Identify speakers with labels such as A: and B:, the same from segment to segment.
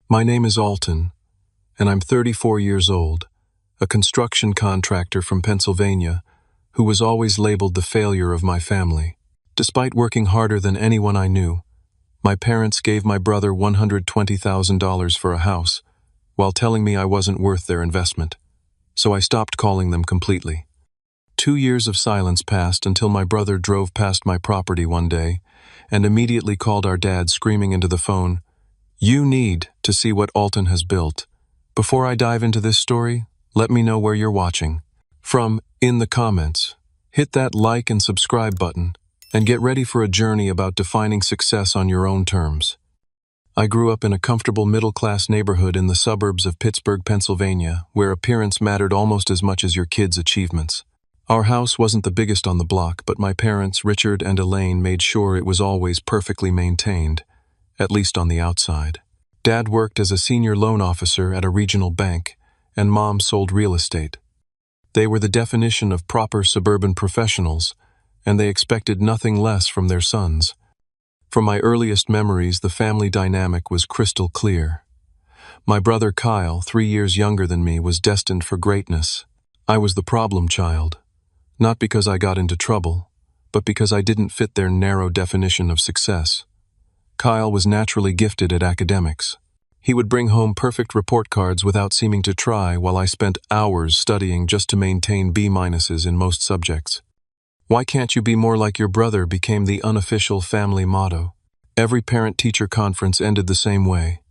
A: My name is Alton, and I'm 34 years old, a construction contractor from Pennsylvania who was always labeled the failure of my family. Despite working harder than anyone I knew, my parents gave my brother $120,000 for a house while telling me I wasn't worth their investment, so I stopped calling them completely. 2 years of silence passed until my brother drove past my property one day and immediately called our dad, screaming into the phone, "You need to see what Alton has built." Before I dive into this story, let me know where you're watching from in the comments. Hit that like and subscribe button and get ready for a journey about defining success on your own terms. I grew up in a comfortable middle-class neighborhood in the suburbs of Pittsburgh, Pennsylvania, where appearance mattered almost as much as your kids' achievements. Our house wasn't the biggest on the block, but my parents, Richard and Elaine, made sure it was always perfectly maintained, at least on the outside. Dad worked as a senior loan officer at a regional bank, and Mom sold real estate. They were the definition of proper suburban professionals, and they expected nothing less from their sons. From my earliest memories, the family dynamic was crystal clear. My brother Kyle, 3 years younger than me, was destined for greatness. I was the problem child, not because I got into trouble, but because I didn't fit their narrow definition of success. Kyle was naturally gifted at academics. He would bring home perfect report cards without seeming to try, while I spent hours studying just to maintain B-minuses in most subjects. "Why can't you be more like your brother?" became the unofficial family motto. Every parent-teacher conference ended the same way,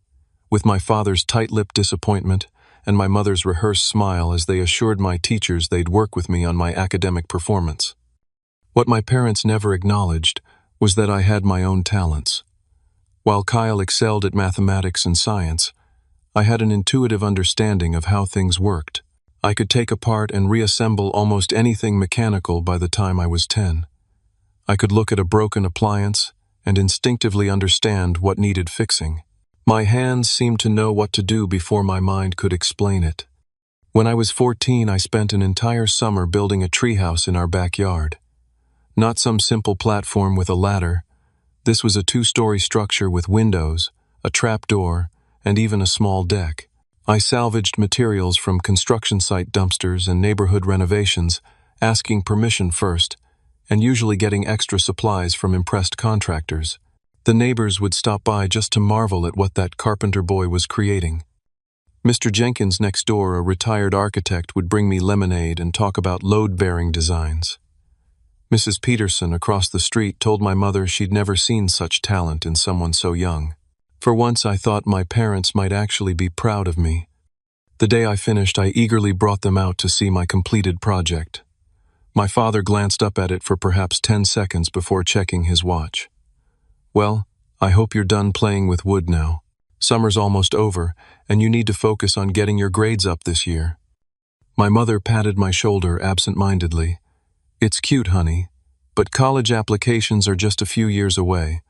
A: with my father's tight-lipped disappointment and my mother's rehearsed smile as they assured my teachers they'd work with me on my academic performance. What my parents never acknowledged was that I had my own talents. While Kyle excelled at mathematics and science, I had an intuitive understanding of how things worked. I could take apart and reassemble almost anything mechanical by the time I was 10. I could look at a broken appliance and instinctively understand what needed fixing. My hands seemed to know what to do before my mind could explain it. When I was 14, I spent an entire summer building a treehouse in our backyard. Not some simple platform with a ladder. This was a 2-story structure with windows, a trapdoor, and even a small deck. I salvaged materials from construction site dumpsters and neighborhood renovations, asking permission first, and usually getting extra supplies from impressed contractors. The neighbors would stop by just to marvel at what that carpenter boy was creating. Mr. Jenkins next door, a retired architect, would bring me lemonade and talk about load-bearing designs. Mrs. Peterson across the street told my mother she'd never seen such talent in someone so young. For once, I thought my parents might actually be proud of me. The day I finished, I eagerly brought them out to see my completed project. My father glanced up at it for perhaps 10 seconds before checking his watch. "Well, I hope you're done playing with wood now. Summer's almost over, and you need to focus on getting your grades up this year." My mother patted my shoulder absent-mindedly. "It's cute, honey, but college applications are just a few years away.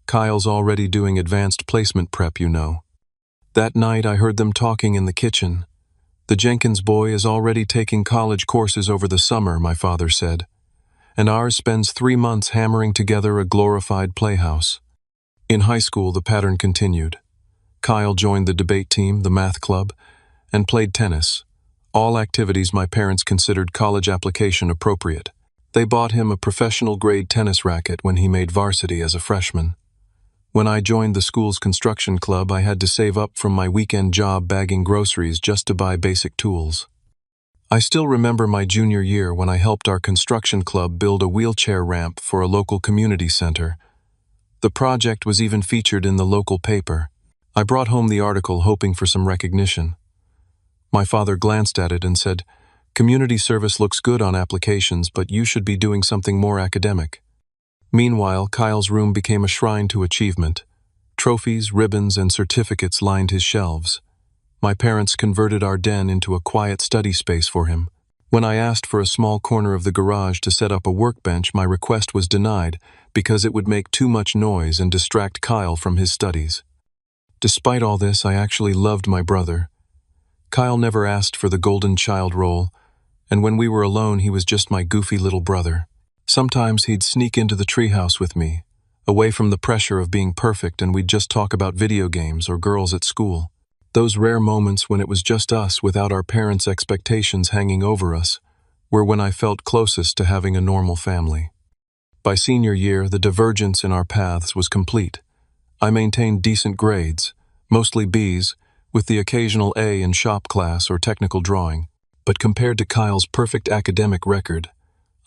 A: Kyle's already doing advanced placement prep, you know." That night, I heard them talking in the kitchen. "The Jenkins boy is already taking college courses over the summer," my father said, "and ours spends 3 months hammering together a glorified playhouse." In high school, the pattern continued. Kyle joined the debate team, the math club, and played tennis, all activities my parents considered college application appropriate. They bought him a professional-grade tennis racket when he made varsity as a freshman. When I joined the school's construction club, I had to save up from my weekend job bagging groceries just to buy basic tools. I still remember my junior year when I helped our construction club build a wheelchair ramp for a local community center. The project was even featured in the local paper. I brought home the article hoping for some recognition. My father glanced at it and said, "Community service looks good on applications, but you should be doing something more academic." Meanwhile, Kyle's room became a shrine to achievement. Trophies, ribbons, and certificates lined his shelves. My parents converted our den into a quiet study space for him. When I asked for a small corner of the garage to set up a workbench, my request was denied because it would make too much noise and distract Kyle from his studies. Despite all this, I actually loved my brother. Kyle never asked for the golden child role, and when we were alone, he was just my goofy little brother. Sometimes he'd sneak into the treehouse with me, away from the pressure of being perfect, and we'd just talk about video games or girls at school. Those rare moments when it was just us without our parents' expectations hanging over us were when I felt closest to having a normal family. By senior year, the divergence in our paths was complete. I maintained decent grades, mostly B's, with the occasional A in shop class or technical drawing. But compared to Kyle's perfect academic record,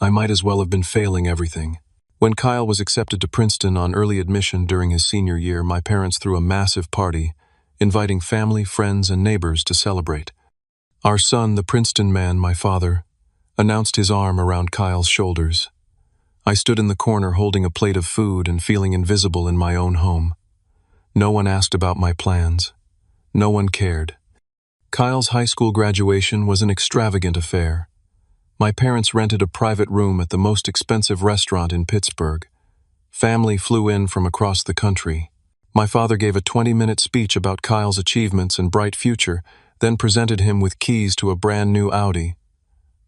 A: I might as well have been failing everything. When Kyle was accepted to Princeton on early admission during his senior year, my parents threw a massive party, inviting family, friends, and neighbors to celebrate. Our son, the Princeton man, my father, announced his arm around Kyle's shoulders. I stood in the corner holding a plate of food and feeling invisible in my own home. No one asked about my plans. No one cared. Kyle's high school graduation was an extravagant affair. My parents rented a private room at the most expensive restaurant in Pittsburgh. Family flew in from across the country. My father gave a 20-minute speech about Kyle's achievements and bright future, then presented him with keys to a brand new Audi.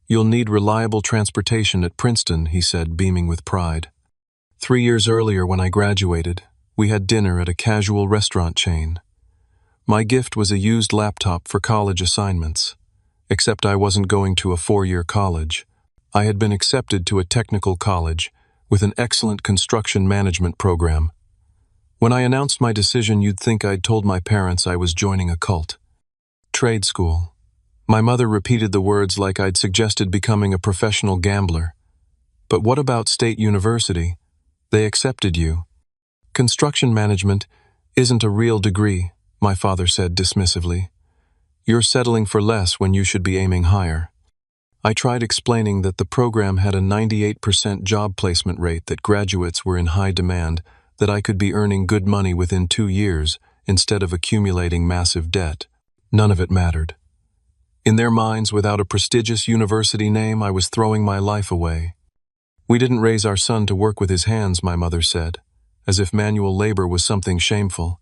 A: "You'll need reliable transportation at Princeton," he said, beaming with pride. 3 years earlier, when I graduated, we had dinner at a casual restaurant chain. My gift was a used laptop for college assignments, except I wasn't going to a 4-year college. I had been accepted to a technical college with an excellent construction management program. When I announced my decision, you'd think I'd told my parents I was joining a cult. Trade school. My mother repeated the words like I'd suggested becoming a professional gambler. But what about State University? They accepted you. Construction management isn't a real degree, my father said dismissively. You're settling for less when you should be aiming higher. I tried explaining that the program had a 98% job placement rate, that graduates were in high demand, that I could be earning good money within 2 years instead of accumulating massive debt. None of it mattered. In their minds, without a prestigious university name, I was throwing my life away. We didn't raise our son to work with his hands, my mother said, as if manual labor was something shameful.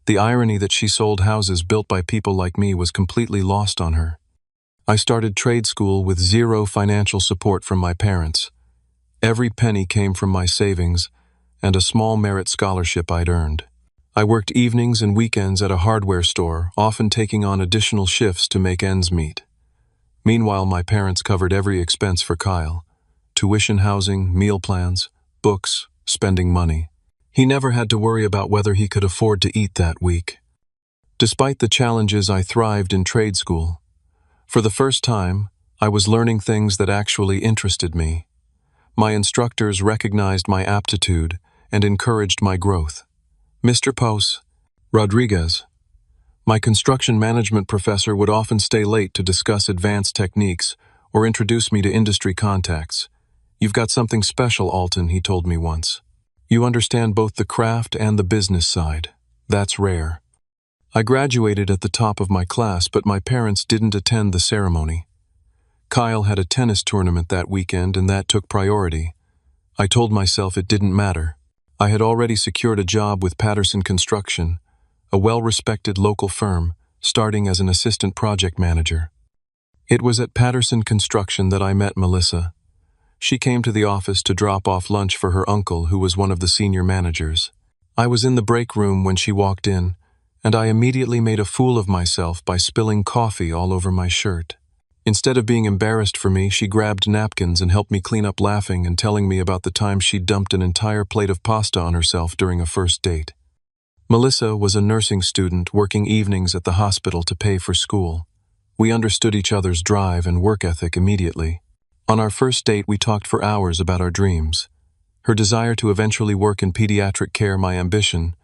A: The irony that she sold houses built by people like me was completely lost on her. I started trade school with zero financial support from my parents. Every penny came from my savings and a small merit scholarship I'd earned. I worked evenings and weekends at a hardware store, often taking on additional shifts to make ends meet. Meanwhile, my parents covered every expense for Kyle: tuition, housing, meal plans, books, spending money. He never had to worry about whether he could afford to eat that week. Despite the challenges, I thrived in trade school. For the first time, I was learning things that actually interested me. My instructors recognized my aptitude and encouraged my growth. Mr. Pose Rodriguez, my construction management professor, would often stay late to discuss advanced techniques or introduce me to industry contacts. "You've got something special, Alton," he told me once. "You understand both the craft and the business side. That's rare." I graduated at the top of my class, but my parents didn't attend the ceremony. Kyle had a tennis tournament that weekend, and that took priority. I told myself it didn't matter. I had already secured a job with Patterson Construction, a well-respected local firm, starting as an assistant project manager. It was at Patterson Construction that I met Melissa. She came to the office to drop off lunch for her uncle, who was one of the senior managers. I was in the break room when she walked in, and I immediately made a fool of myself by spilling coffee all over my shirt. Instead of being embarrassed for me, she grabbed napkins and helped me clean up, laughing and telling me about the time she dumped an entire plate of pasta on herself during a first date. Melissa was a nursing student working evenings at the hospital to pay for school. We understood each other's drive and work ethic immediately. On our first date, we talked for hours about our dreams. Her desire to eventually work in pediatric care, my ambition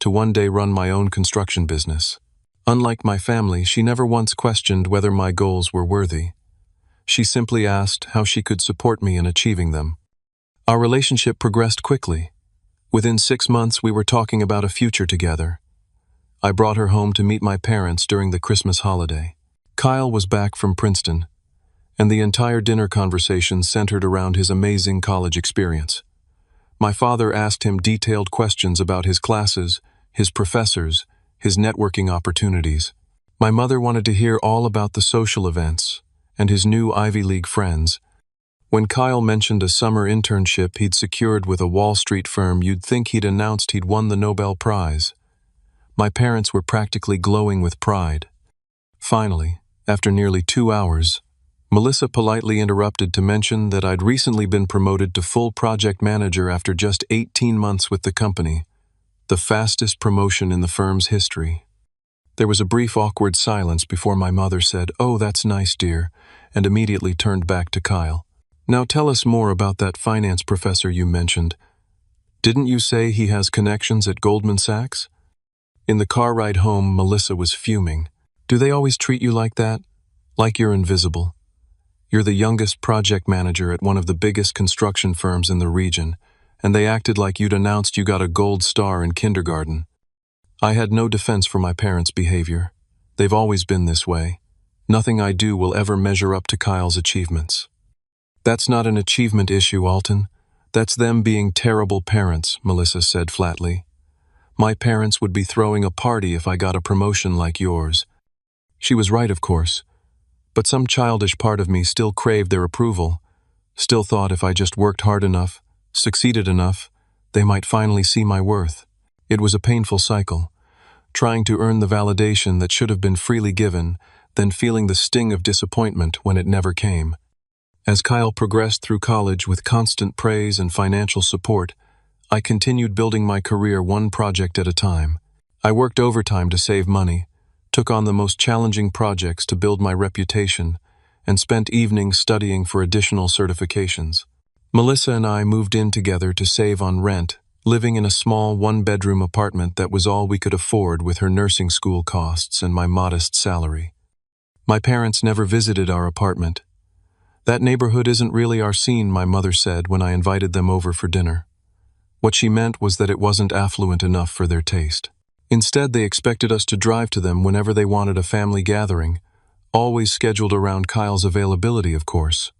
A: to one day run my own construction business. Unlike my family, she never once questioned whether my goals were worthy. She simply asked how she could support me in achieving them. Our relationship progressed quickly. Within 6 months, we were talking about a future together. I brought her home to meet my parents during the Christmas holiday. Kyle was back from Princeton, and the entire dinner conversation centered around his amazing college experience. My father asked him detailed questions about his classes, his professors, his networking opportunities. My mother wanted to hear all about the social events and his new Ivy League friends. When Kyle mentioned a summer internship he'd secured with a Wall Street firm, you'd think he'd announced he'd won the Nobel Prize. My parents were practically glowing with pride. Finally, after nearly 2 hours, Melissa politely interrupted to mention that I'd recently been promoted to full project manager after just 18 months with the company, the fastest promotion in the firm's history. There was a brief awkward silence before my mother said, "Oh, that's nice, dear," and immediately turned back to Kyle. "Now tell us more about that finance professor you mentioned. Didn't you say he has connections at Goldman Sachs?" In the car ride home, Melissa was fuming. "Do they always treat you like that? Like you're invisible? You're the youngest project manager at one of the biggest construction firms in the region, and they acted like you'd announced you got a gold star in kindergarten." I had no defense for my parents' behavior. They've always been this way. Nothing I do will ever measure up to Kyle's achievements. "That's not an achievement issue, Alton. That's them being terrible parents," Melissa said flatly. "My parents would be throwing a party if I got a promotion like yours." She was right, of course, but some childish part of me still craved their approval, still thought if I just worked hard enough, succeeded enough, they might finally see my worth. It was a painful cycle, trying to earn the validation that should have been freely given, then feeling the sting of disappointment when it never came. As Kyle progressed through college with constant praise and financial support, I continued building my career one project at a time. I worked overtime to save money, took on the most challenging projects to build my reputation, and spent evenings studying for additional certifications. Melissa and I moved in together to save on rent, living in a small one-bedroom apartment that was all we could afford with her nursing school costs and my modest salary. My parents never visited our apartment. "That neighborhood isn't really our scene," my mother said when I invited them over for dinner. What she meant was that it wasn't affluent enough for their taste. Instead, they expected us to drive to them whenever they wanted a family gathering, always scheduled around Kyle's availability, of course.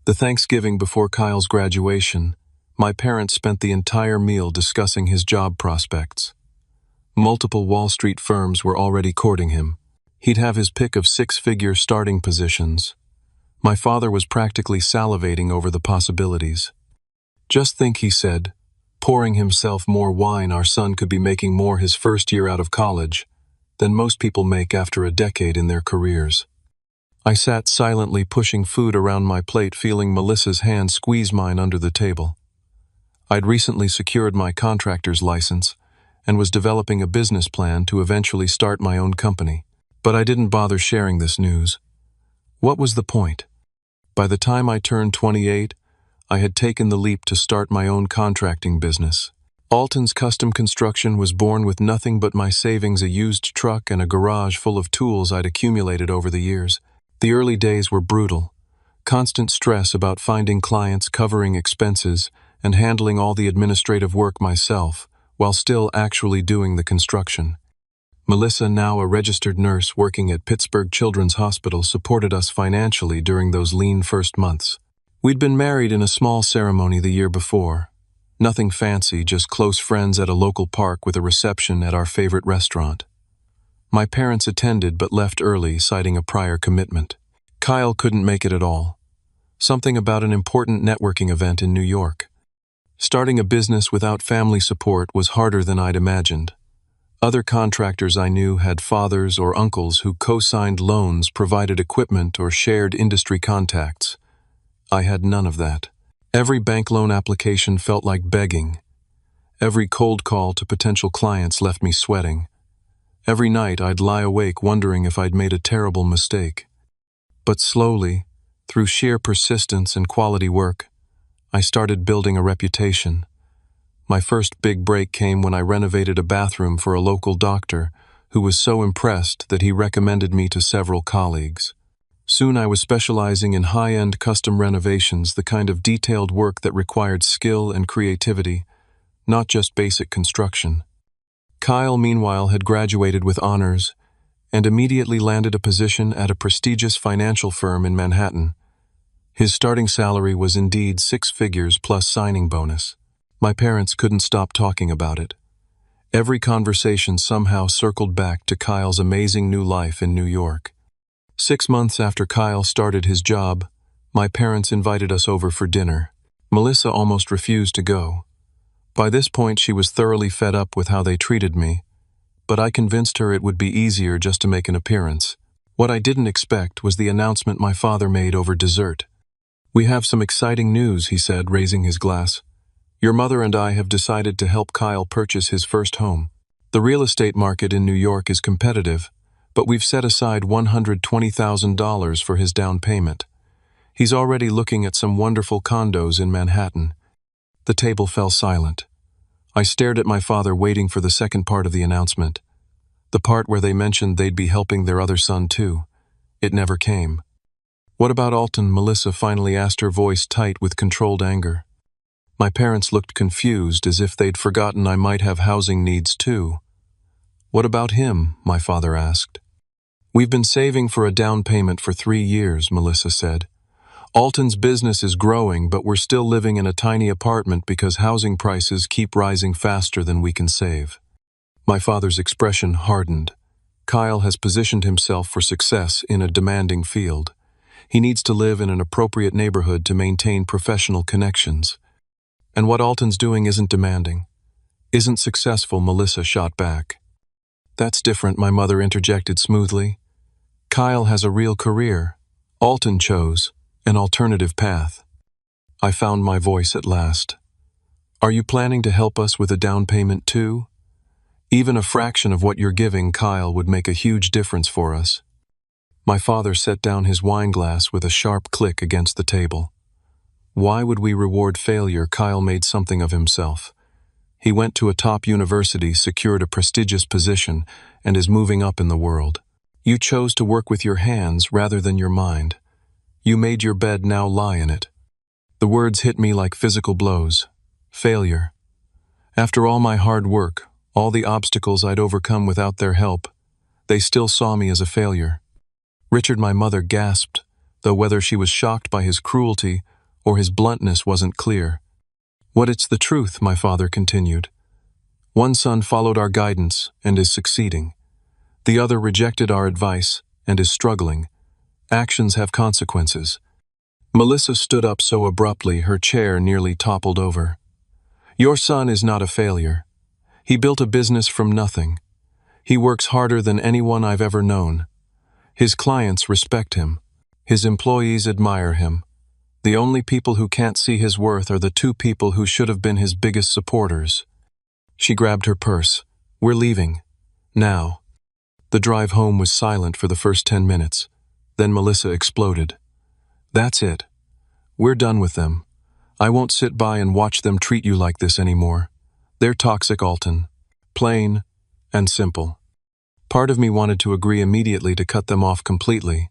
A: The Thanksgiving before Kyle's graduation, my parents spent the entire meal discussing his job prospects. Multiple Wall Street firms were already courting him. He'd have his pick of six-figure starting positions. My father was practically salivating over the possibilities. "Just think," he said, pouring himself more wine, "our son could be making more his first year out of college than most people make after a decade in their careers." I sat silently pushing food around my plate, feeling Melissa's hand squeeze mine under the table. I'd recently secured my contractor's license and was developing a business plan to eventually start my own company. But I didn't bother sharing this news. What was the point? By the time I turned 28, I had taken the leap to start my own contracting business. Alton's Custom Construction was born with nothing but my savings, a used truck, and a garage full of tools I'd accumulated over the years. The early days were brutal. Constant stress about finding clients, covering expenses, and handling all the administrative work myself, while still actually doing the construction. Melissa, now a registered nurse working at Pittsburgh Children's Hospital, supported us financially during those lean first months. We'd been married in a small ceremony the year before. Nothing fancy, just close friends at a local park with a reception at our favorite restaurant. My parents attended but left early, citing a prior commitment. Kyle couldn't make it at all. Something about an important networking event in New York. Starting a business without family support was harder than I'd imagined. Other contractors I knew had fathers or uncles who co-signed loans, provided equipment, or shared industry contacts. I had none of that. Every bank loan application felt like begging. Every cold call to potential clients left me sweating. Every night I'd lie awake wondering if I'd made a terrible mistake. But slowly, through sheer persistence and quality work, I started building a reputation. My first big break came when I renovated a bathroom for a local doctor who was so impressed that he recommended me to several colleagues. Soon I was specializing in high-end custom renovations, the kind of detailed work that required skill and creativity, not just basic construction. Kyle, meanwhile, had graduated with honors and immediately landed a position at a prestigious financial firm in Manhattan. His starting salary was indeed 6 figures plus signing bonus. My parents couldn't stop talking about it. Every conversation somehow circled back to Kyle's amazing new life in New York. 6 months after Kyle started his job, my parents invited us over for dinner. Melissa almost refused to go. By this point, she was thoroughly fed up with how they treated me, but I convinced her it would be easier just to make an appearance. What I didn't expect was the announcement my father made over dessert. "We have some exciting news," he said, raising his glass. "Your mother and I have decided to help Kyle purchase his first home. The real estate market in New York is competitive, but we've set aside $120,000 for his down payment. He's already looking at some wonderful condos in Manhattan." The table fell silent. I stared at my father, waiting for the second part of the announcement, the part where they mentioned they'd be helping their other son too. It never came. "What about Alton?" Melissa finally asked, her voice tight with controlled anger. My parents looked confused, as if they'd forgotten I might have housing needs too. "What about him?" my father asked. "We've been saving for a down payment for 3 years," Melissa said. "Alton's business is growing, but we're still living in a tiny apartment because housing prices keep rising faster than we can save." My father's expression hardened. Kyle has positioned himself for success in a demanding field. He needs to live in an appropriate neighborhood to maintain professional connections. "And what Alton's doing isn't demanding, isn't successful," Melissa shot back. "That's different," my mother interjected smoothly. "Kyle has a real career. Alton chose an alternative path." I found my voice at last. "Are you planning to help us with a down payment too? Even a fraction of what you're giving Kyle would make a huge difference for us." My father set down his wine glass with a sharp click against the table. "Why would we reward failure?" Kyle made something of himself. He went to a top university, secured a prestigious position, and is moving up in the world. You chose to work with your hands rather than your mind. You made your bed, now lie in it. The words hit me like physical blows. Failure. After all my hard work, all the obstacles I'd overcome without their help, they still saw me as a failure. Richard, my mother gasped, though whether she was shocked by his cruelty or his bluntness wasn't clear. "What, it's the truth," my father continued. "One son followed our guidance and is succeeding. The other rejected our advice and is struggling. Actions have consequences." Melissa stood up so abruptly her chair nearly toppled over. "Your son is not a failure. He built a business from nothing. He works harder than anyone I've ever known. His clients respect him. His employees admire him. The only people who can't see his worth are the 2 people who should have been his biggest supporters." She grabbed her purse. "We're leaving. Now." The drive home was silent for the first 10 minutes. Then Melissa exploded. "That's it. We're done with them. I won't sit by and watch them treat you like this anymore. They're toxic, Alton. Plain and simple." Part of me wanted to agree immediately to cut them off completely,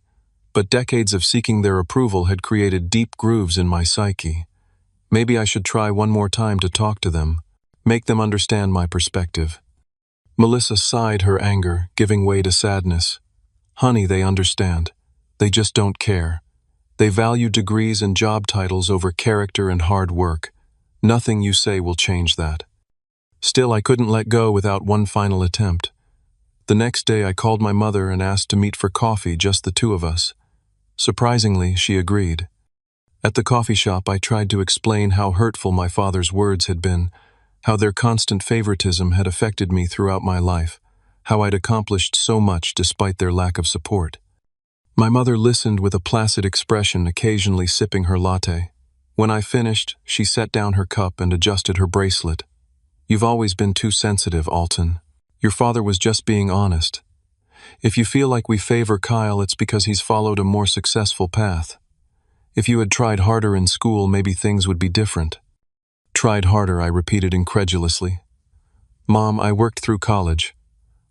A: but decades of seeking their approval had created deep grooves in my psyche. Maybe I should try one more time to talk to them, make them understand my perspective. Melissa sighed, her anger giving way to sadness. "Honey, they understand. They just don't care. They value degrees and job titles over character and hard work. Nothing you say will change that." Still, I couldn't let go without one final attempt. The next day I called my mother and asked to meet for coffee, just the 2 of us. Surprisingly, she agreed. At the coffee shop, I tried to explain how hurtful my father's words had been, how their constant favoritism had affected me throughout my life, how I'd accomplished so much despite their lack of support. My mother listened with a placid expression, occasionally sipping her latte. When I finished, she set down her cup and adjusted her bracelet. "You've always been too sensitive, Alton. Your father was just being honest. If you feel like we favor Kyle, it's because he's followed a more successful path. If you had tried harder in school, maybe things would be different." "Tried harder," I repeated incredulously. "Mom, I worked through college.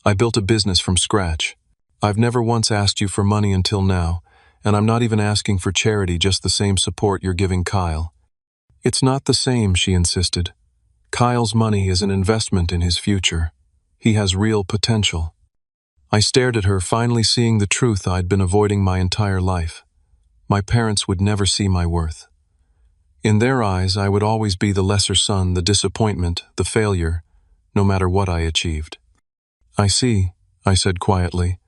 A: I built a business from scratch. I've never once asked you for money until now, and I'm not even asking for charity, just the same support you're giving Kyle." "It's not the same," she insisted. "Kyle's money is an investment in his future. He has real potential." I stared at her, finally seeing the truth I'd been avoiding my entire life. My parents would never see my worth. In their eyes, I would always be the lesser son, the disappointment, the failure, no matter what I achieved. "I see," I said quietly.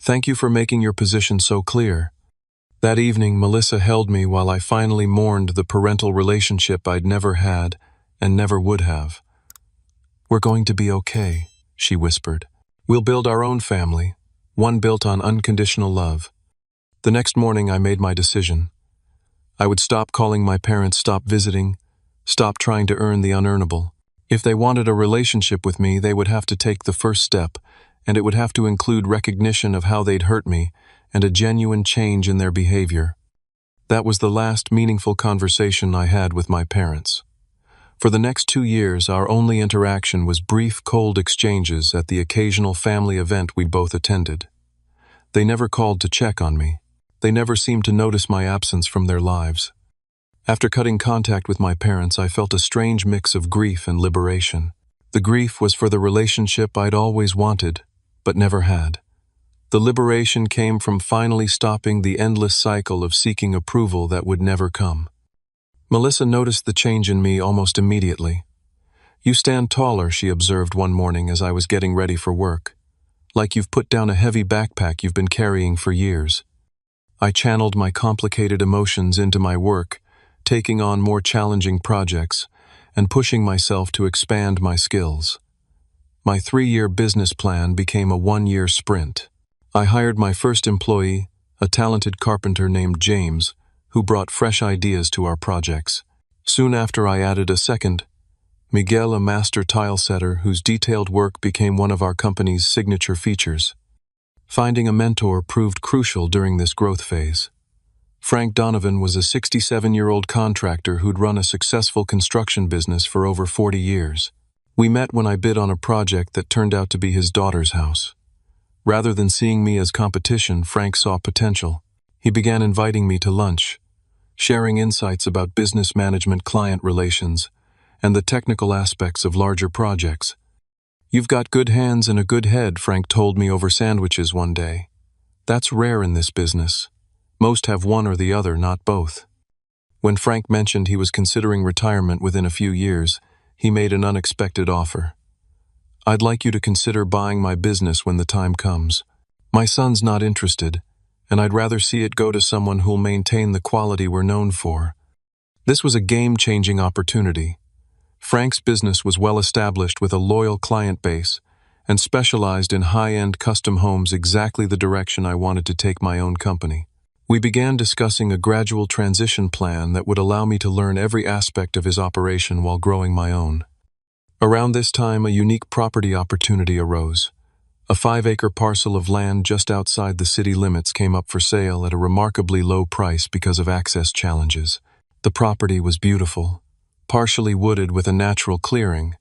A: "Thank you for making your position so clear." That evening, Melissa held me while I finally mourned the parental relationship I'd never had and never would have. "We're going to be okay," she whispered. We'll build our own family, one built on unconditional love. The next morning I made my decision. I would stop calling my parents, stop visiting, stop trying to earn the unearnable. If they wanted a relationship with me, they would have to take the first step, and it would have to include recognition of how they'd hurt me and a genuine change in their behavior. That was the last meaningful conversation I had with my parents. For the next 2 years, our only interaction was brief, cold exchanges at the occasional family event we both attended. They never called to check on me. They never seemed to notice my absence from their lives. After cutting contact with my parents, I felt a strange mix of grief and liberation. The grief was for the relationship I'd always wanted, but never had. The liberation came from finally stopping the endless cycle of seeking approval that would never come. Melissa noticed the change in me almost immediately. "You stand taller," she observed one morning as I was getting ready for work. "Like you've put down a heavy backpack you've been carrying for years." I channeled my complicated emotions into my work, taking on more challenging projects and pushing myself to expand my skills. My 3-year business plan became a 1-year sprint. I hired my first employee, a talented carpenter named James, who brought fresh ideas to our projects. Soon after, I added a second, Miguel, a master tile setter whose detailed work became one of our company's signature features. Finding a mentor proved crucial during this growth phase. Frank Donovan was a 67-year-old contractor who'd run a successful construction business for over 40 years. We met when I bid on a project that turned out to be his daughter's house. Rather than seeing me as competition, Frank saw potential. He began inviting me to lunch, sharing insights about business management, client relations, and the technical aspects of larger projects. "You've got good hands and a good head," Frank told me over sandwiches one day. "That's rare in this business. Most have one or the other, not both." When Frank mentioned he was considering retirement within a few years, he made an unexpected offer. "I'd like you to consider buying my business when the time comes. My son's not interested, and I'd rather see it go to someone who'll maintain the quality we're known for." This was a game-changing opportunity. Frank's business was well established with a loyal client base and specialized in high-end custom homes, exactly the direction I wanted to take my own company. We began discussing a gradual transition plan that would allow me to learn every aspect of his operation while growing my own. Around this time, a unique property opportunity arose. A 5-acre parcel of land just outside the city limits came up for sale at a remarkably low price because of access challenges. The property was beautiful, partially wooded with a natural clearing,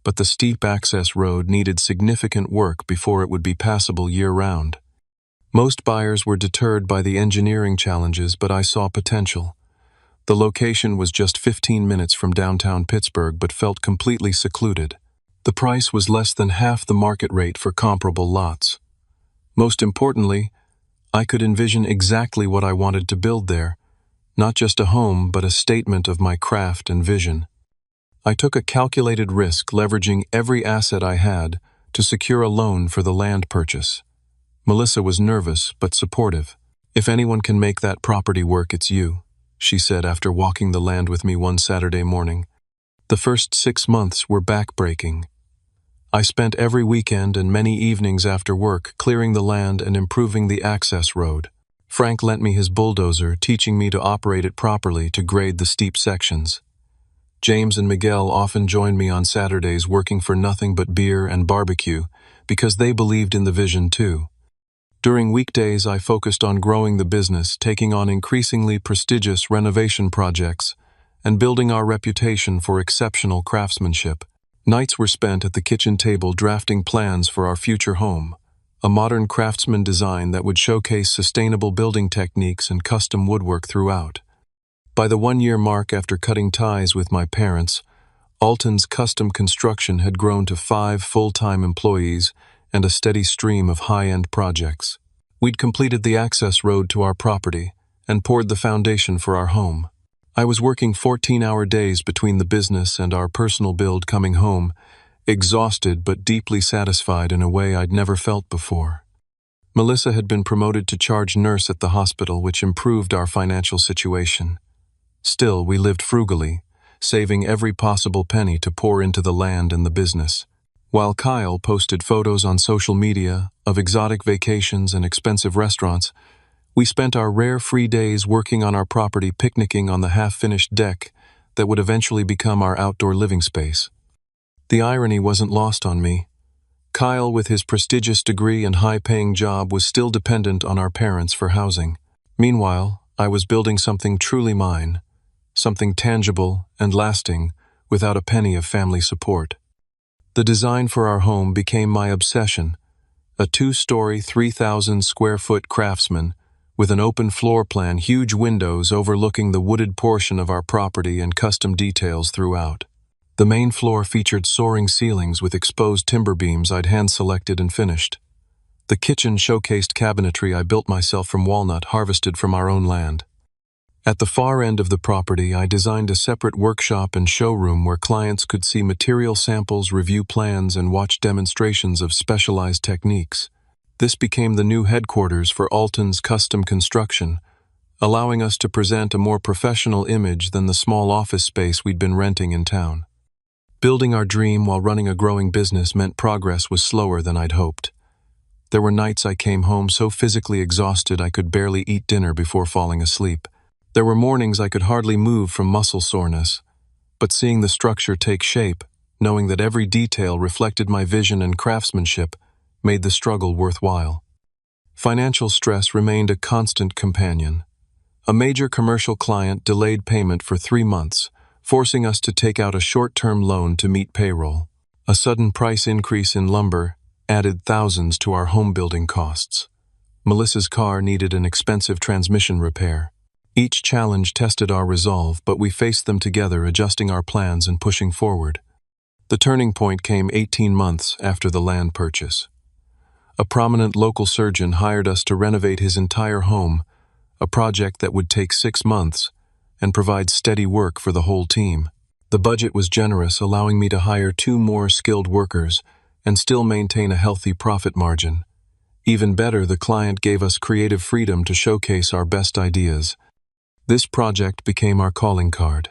A: but the steep access road needed significant work before it would be passable year-round. Most buyers were deterred by the engineering challenges, but I saw potential. The location was just 15 minutes from downtown Pittsburgh, but felt completely secluded. The price was less than half the market rate for comparable lots. Most importantly, I could envision exactly what I wanted to build there, not just a home, but a statement of my craft and vision. I took a calculated risk, leveraging every asset I had to secure a loan for the land purchase. Melissa was nervous but supportive. "If anyone can make that property work, it's you," she said after walking the land with me one Saturday morning. The first 6 months were backbreaking. I spent every weekend and many evenings after work clearing the land and improving the access road. Frank lent me his bulldozer, teaching me to operate it properly to grade the steep sections. James and Miguel often joined me on Saturdays, working for nothing but beer and barbecue, because they believed in the vision too. During weekdays, I focused on growing the business, taking on increasingly prestigious renovation projects, and building our reputation for exceptional craftsmanship. Nights were spent at the kitchen table drafting plans for our future home, a modern craftsman design that would showcase sustainable building techniques and custom woodwork throughout. By the 1-year mark after cutting ties with my parents, Alton's custom construction had grown to 5 full-time employees and a steady stream of high-end projects. We'd completed the access road to our property and poured the foundation for our home. I was working 14-hour days between the business and our personal build, coming home, exhausted but deeply satisfied in a way I'd never felt before. Melissa had been promoted to charge nurse at the hospital, which improved our financial situation. Still, we lived frugally, saving every possible penny to pour into the land and the business. While Kyle posted photos on social media of exotic vacations and expensive restaurants, we spent our rare free days working on our property, picnicking on the half-finished deck that would eventually become our outdoor living space. The irony wasn't lost on me. Kyle, with his prestigious degree and high-paying job, was still dependent on our parents for housing. Meanwhile, I was building something truly mine, something tangible and lasting, without a penny of family support. The design for our home became my obsession, a 2-story, 3,000-square-foot Craftsman with an open floor plan, huge windows overlooking the wooded portion of our property, and custom details throughout. The main floor featured soaring ceilings with exposed timber beams I'd hand-selected and finished. The kitchen showcased cabinetry I built myself from walnut harvested from our own land. At the far end of the property, I designed a separate workshop and showroom where clients could see material samples, review plans, and watch demonstrations of specialized techniques. This became the new headquarters for Alton's Custom Construction, allowing us to present a more professional image than the small office space we'd been renting in town. Building our dream while running a growing business meant progress was slower than I'd hoped. There were nights I came home so physically exhausted I could barely eat dinner before falling asleep. There were mornings I could hardly move from muscle soreness. But seeing the structure take shape, knowing that every detail reflected my vision and craftsmanship, made the struggle worthwhile. Financial stress remained a constant companion. A major commercial client delayed payment for 3 months, forcing us to take out a short-term loan to meet payroll. A sudden price increase in lumber added thousands to our home building costs. Melissa's car needed an expensive transmission repair. Each challenge tested our resolve, but we faced them together, adjusting our plans and pushing forward. The turning point came 18 months after the land purchase. A prominent local surgeon hired us to renovate his entire home, a project that would take 6 months and provide steady work for the whole team. The budget was generous, allowing me to hire 2 more skilled workers and still maintain a healthy profit margin. Even better, the client gave us creative freedom to showcase our best ideas. This project became our calling card.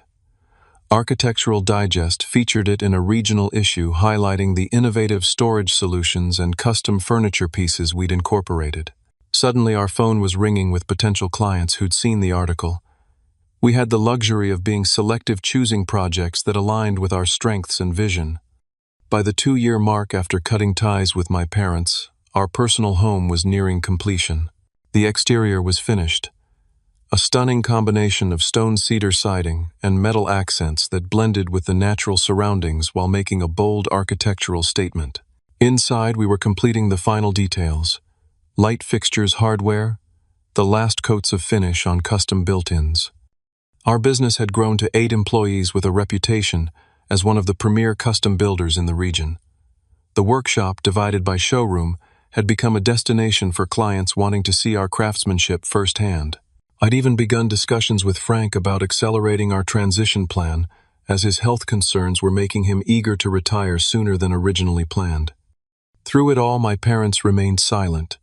A: Architectural Digest featured it in a regional issue, highlighting the innovative storage solutions and custom furniture pieces we'd incorporated. Suddenly, our phone was ringing with potential clients who'd seen the article. We had the luxury of being selective, choosing projects that aligned with our strengths and vision. By the 2-year mark after cutting ties with my parents, our personal home was nearing completion. The exterior was finished. A stunning combination of stone cedar siding and metal accents that blended with the natural surroundings while making a bold architectural statement. Inside, we were completing the final details: light fixtures, hardware, the last coats of finish on custom built-ins. Our business had grown to 8 employees with a reputation as one of the premier custom builders in the region. The workshop, divided by showroom, had become a destination for clients wanting to see our craftsmanship firsthand. I'd even begun discussions with Frank about accelerating our transition plan, as his health concerns were making him eager to retire sooner than originally planned. Through it all, my parents remained silent.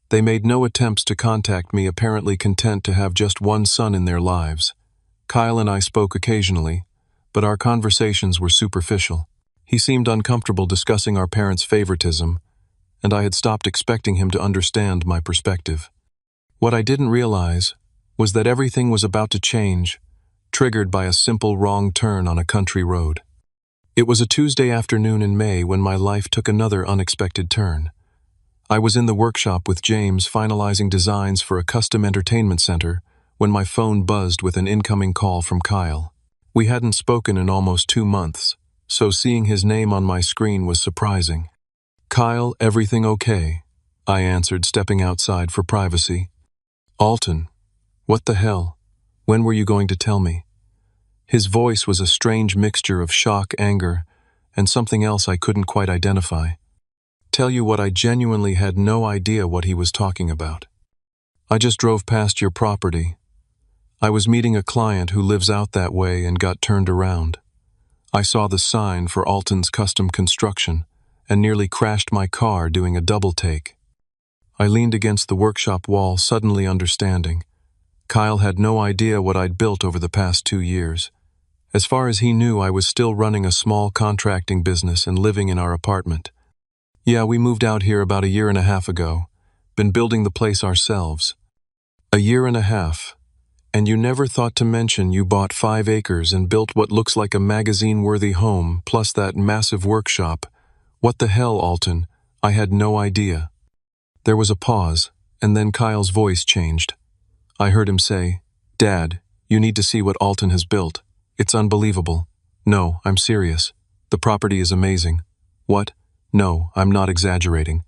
A: They made no attempts to contact me, apparently content to have just one son in their lives. Kyle and I spoke occasionally, but our conversations were superficial. He seemed uncomfortable discussing our parents' favoritism, and I had stopped expecting him to understand my perspective. What I didn't realize was that everything was about to change, triggered by a simple wrong turn on a country road. It was a Tuesday afternoon in May when my life took another unexpected turn. I was in the workshop with James finalizing designs for a custom entertainment center when my phone buzzed with an incoming call from Kyle. We hadn't spoken in almost 2 months, so seeing his name on my screen was surprising. "Kyle, everything okay?" I answered, stepping outside for privacy. "Alton, what the hell? When were you going to tell me?" His voice was a strange mixture of shock, anger, and something else I couldn't quite identify. Tell you what, I genuinely had no idea what he was talking about. "I just drove past your property. I was meeting a client who lives out that way and got turned around. I saw the sign for Alton's Custom Construction and nearly crashed my car doing a double take." I leaned against the workshop wall, suddenly understanding. Kyle had no idea what I'd built over the past 2 years, As far as he knew, I was still running a small contracting business and living in our apartment. Yeah, we moved out here about a year and a half ago. Been building the place ourselves. A year and a half. And you never thought to mention you bought 5 acres and built what looks like a magazine-worthy home, plus that massive workshop. What the hell, Alton? I had no idea. There was a pause, and then Kyle's voice changed. I heard him say, "Dad, you need to see what Alton has built. It's unbelievable." "No, I'm serious. The property is amazing." "What?" "No, I'm not exaggerating."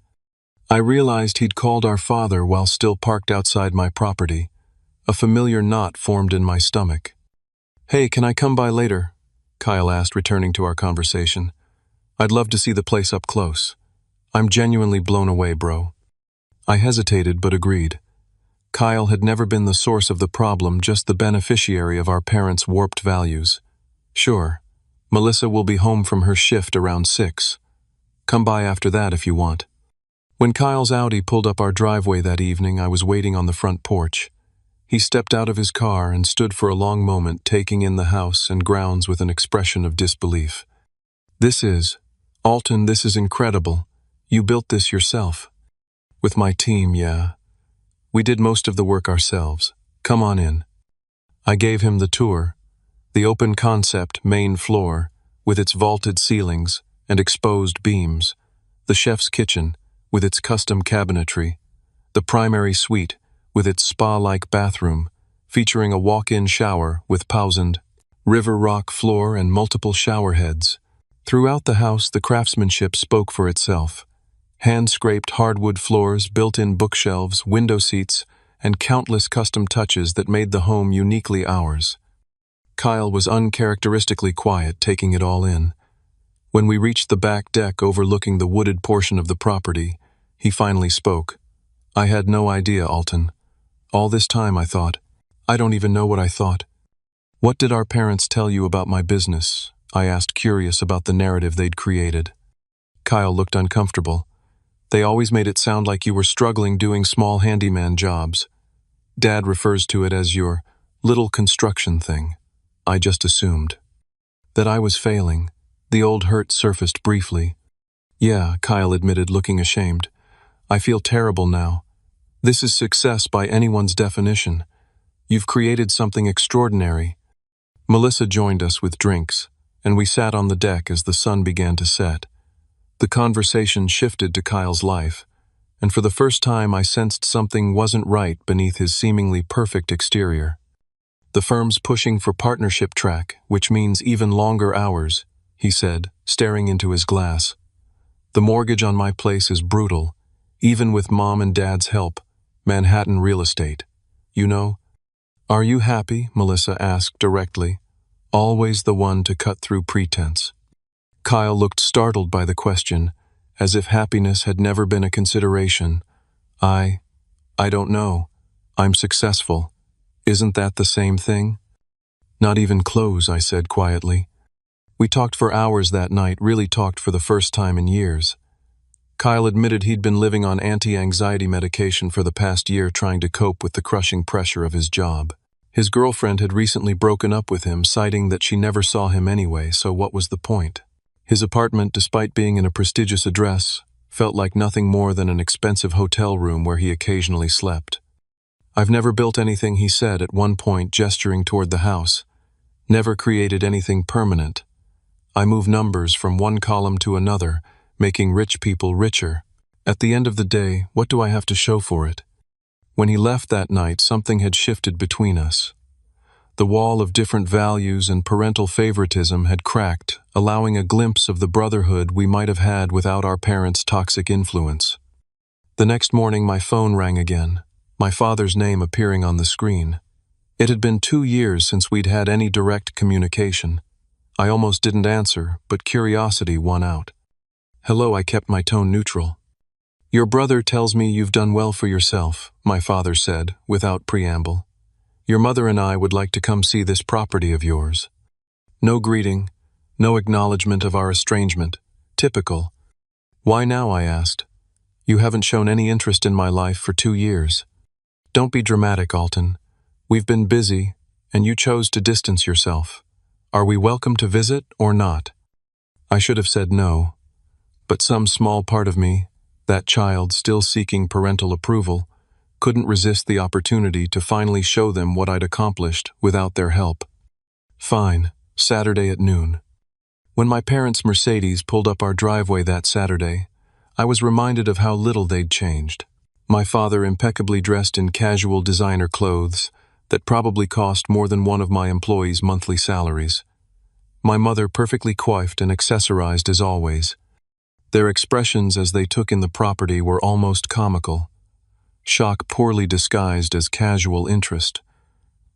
A: I realized he'd called our father while still parked outside my property. A familiar knot formed in my stomach. "Hey, can I come by later?" Kyle asked, returning to our conversation. "I'd love to see the place up close. I'm genuinely blown away, bro." I hesitated but agreed. Kyle had never been the source of the problem, just the beneficiary of our parents' warped values. "Sure. Melissa will be home from her shift around 6. Come by after that if you want." When Kyle's Audi pulled up our driveway that evening, I was waiting on the front porch. He stepped out of his car and stood for a long moment, taking in the house and grounds with an expression of disbelief. Alton, this is incredible. You built this yourself." "With my team, yeah. We did most of the work ourselves. Come on in." I gave him the tour. The open concept main floor, with its vaulted ceilings and exposed beams. The chef's kitchen, with its custom cabinetry. The primary suite, with its spa-like bathroom, featuring a walk-in shower with pausened river rock floor and multiple shower heads. Throughout the house, the craftsmanship spoke for itself. Hand-scraped hardwood floors, built-in bookshelves, window seats, and countless custom touches that made the home uniquely ours. Kyle was uncharacteristically quiet, taking it all in. When we reached the back deck overlooking the wooded portion of the property, he finally spoke. "I had no idea, Alton. All this time I thought. I don't even know what I thought." "What did our parents tell you about my business?" I asked, curious about the narrative they'd created. Kyle looked uncomfortable. "They always made it sound like you were struggling doing small handyman jobs. Dad refers to it as your little construction thing. I just assumed that I was failing." The old hurt surfaced briefly. "Yeah," Kyle admitted, looking ashamed. "I feel terrible now. This is success by anyone's definition. You've created something extraordinary." Melissa joined us with drinks, and we sat on the deck as the sun began to set. The conversation shifted to Kyle's life, and for the first time I sensed something wasn't right beneath his seemingly perfect exterior. "The firm's pushing for partnership track, which means even longer hours," he said, staring into his glass. "The mortgage on my place is brutal, even with Mom and Dad's help. Manhattan real estate. You know?" "Are you happy?" Melissa asked directly, always the one to cut through pretense. Kyle looked startled by the question, as if happiness had never been a consideration. I don't know. I'm successful. Isn't that the same thing?" "Not even close," I said quietly. We talked for hours that night, really talked for the first time in years. Kyle admitted he'd been living on anti-anxiety medication for the past year, trying to cope with the crushing pressure of his job. His girlfriend had recently broken up with him, citing that she never saw him anyway, so what was the point? His apartment, despite being in a prestigious address, felt like nothing more than an expensive hotel room where he occasionally slept. "I've never built anything," he said at one point, gesturing toward the house. "Never created anything permanent. I move numbers from one column to another, making rich people richer. At the end of the day, what do I have to show for it?" When he left that night, something had shifted between us. The wall of different values and parental favoritism had cracked, allowing a glimpse of the brotherhood we might have had without our parents' toxic influence. The next morning, my phone rang again, my father's name appearing on the screen. It had been 2 years since we'd had any direct communication. I almost didn't answer, but curiosity won out. "Hello," I kept my tone neutral. "Your brother tells me you've done well for yourself," my father said, without preamble. "Your mother and I would like to come see this property of yours." No greeting, no acknowledgement of our estrangement. Typical. "Why now?" I asked. "You haven't shown any interest in my life for 2 years. "Don't be dramatic, Alton. We've been busy, and you chose to distance yourself. Are we welcome to visit or not? I should have said no, but some small part of me, that child still seeking parental approval, couldn't resist the opportunity to finally show them what I'd accomplished without their help. Fine, Saturday at noon. When my parents' Mercedes pulled up our driveway that Saturday, I was reminded of how little they'd changed. My father impeccably dressed in casual designer clothes that probably cost more than one of my employees' monthly salaries. My mother perfectly coiffed and accessorized as always. Their expressions as they took in the property were almost comical. Shock poorly disguised as casual interest.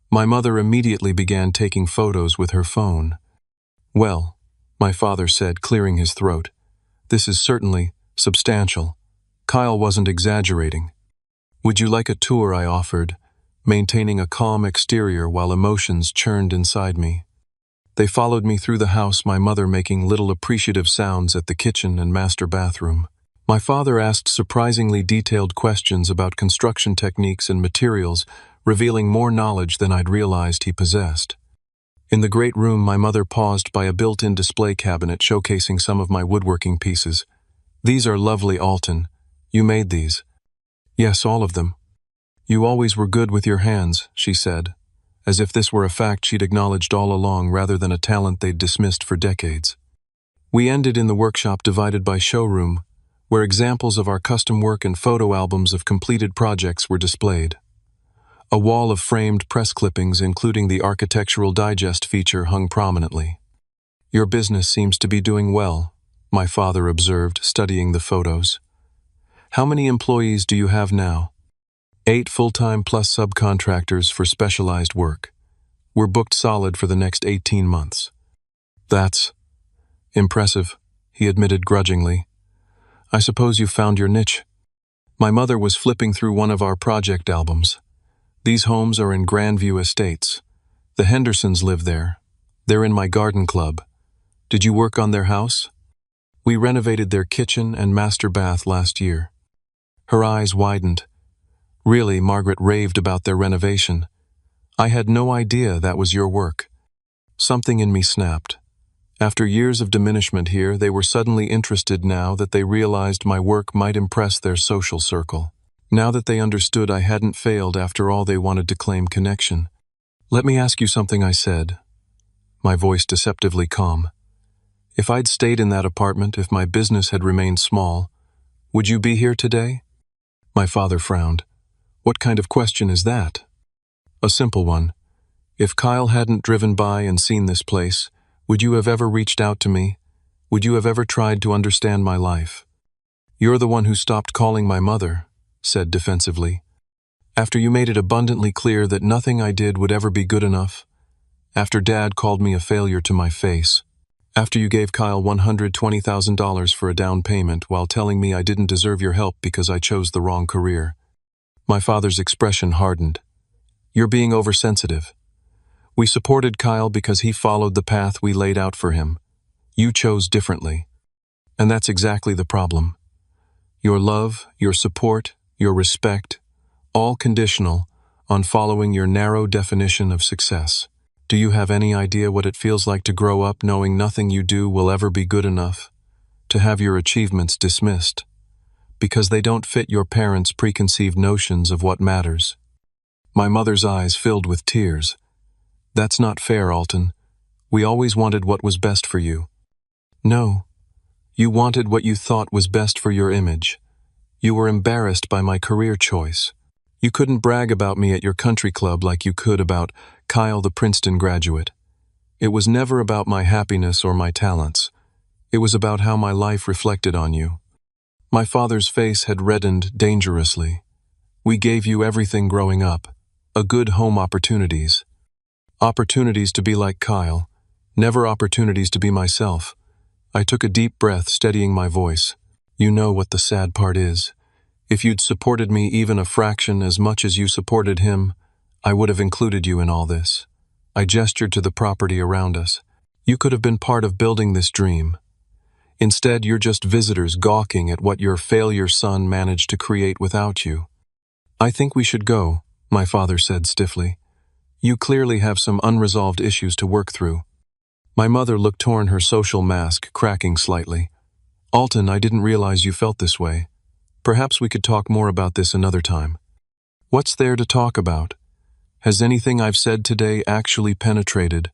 A: My mother immediately began taking photos with her phone. "Well," my father said, clearing his throat, "this is certainly substantial." Kyle wasn't exaggerating. "Would you like a tour?" I offered, maintaining a calm exterior while emotions churned inside me. They followed me through the house, my mother making little appreciative sounds at the kitchen and master bathroom. My father asked surprisingly detailed questions about construction techniques and materials, revealing more knowledge than I'd realized he possessed. In the great room, my mother paused by a built-in display cabinet showcasing some of my woodworking pieces. "These are lovely, Alton. You made these." "Yes, all of them." "You always were good with your hands," she said, as if this were a fact she'd acknowledged all along rather than a talent they'd dismissed for decades. We ended in the workshop divided by showroom, where examples of our custom work and photo albums of completed projects were displayed. A wall of framed press clippings, including the Architectural Digest feature, hung prominently. "Your business seems to be doing well," my father observed, studying the photos. "How many employees do you have now?" 8 full-time plus subcontractors for specialized work. We're booked solid for the next 18 months. "That's impressive," he admitted grudgingly. "I suppose you found your niche." My mother was flipping through one of our project albums. "These homes are in Grandview Estates. The Hendersons live there. They're in my garden club. Did you work on their house?" "We renovated their kitchen and master bath last year." Her eyes widened. "Really?" Margaret raved about their renovation. "I had no idea that was your work." Something in me snapped. After years of diminishment here, they were suddenly interested now that they realized my work might impress their social circle. Now that they understood I hadn't failed after all, they wanted to claim connection. "Let me ask you something," I said, my voice deceptively calm. "If I'd stayed in that apartment, if my business had remained small, would you be here today?" My father frowned. "What kind of question is that?" "A simple one. If Kyle hadn't driven by and seen this place, would you have ever reached out to me? Would you have ever tried to understand my life?" "You're the one who stopped calling my mother," said defensively. "After you made it abundantly clear that nothing I did would ever be good enough. After Dad called me a failure to my face. After you gave Kyle $120,000 for a down payment while telling me I didn't deserve your help because I chose the wrong career." My father's expression hardened. "You're being oversensitive. We supported Kyle because he followed the path we laid out for him. You chose differently. And that's exactly the problem. Your love, your support, your respect, all conditional on following your narrow definition of success. Do you have any idea what it feels like to grow up knowing nothing you do will ever be good enough? To have your achievements dismissed because they don't fit your parents' preconceived notions of what matters?" My mother's eyes filled with tears. "That's not fair, Alton. We always wanted what was best for you." "No. You wanted what you thought was best for your image. You were embarrassed by my career choice. You couldn't brag about me at your country club like you could about Kyle, the Princeton graduate. It was never about my happiness or my talents. It was about how my life reflected on you." My father's face had reddened dangerously. "We gave you everything growing up. A good home, opportunities. Opportunities to be like Kyle, never opportunities to be myself." I took a deep breath, steadying my voice. "You know what the sad part is. If you'd supported me even a fraction as much as you supported him, I would have included you in all this." I gestured to the property around us. "You could have been part of building this dream. Instead, you're just visitors gawking at what your failure son managed to create without you." "I think we should go," my father said stiffly. "You clearly have some unresolved issues to work through." My mother looked torn, her social mask cracking slightly. Alton, I didn't realize you felt this way. Perhaps we could talk more about this another time. What's there to talk about? Has anything I've said today actually penetrated?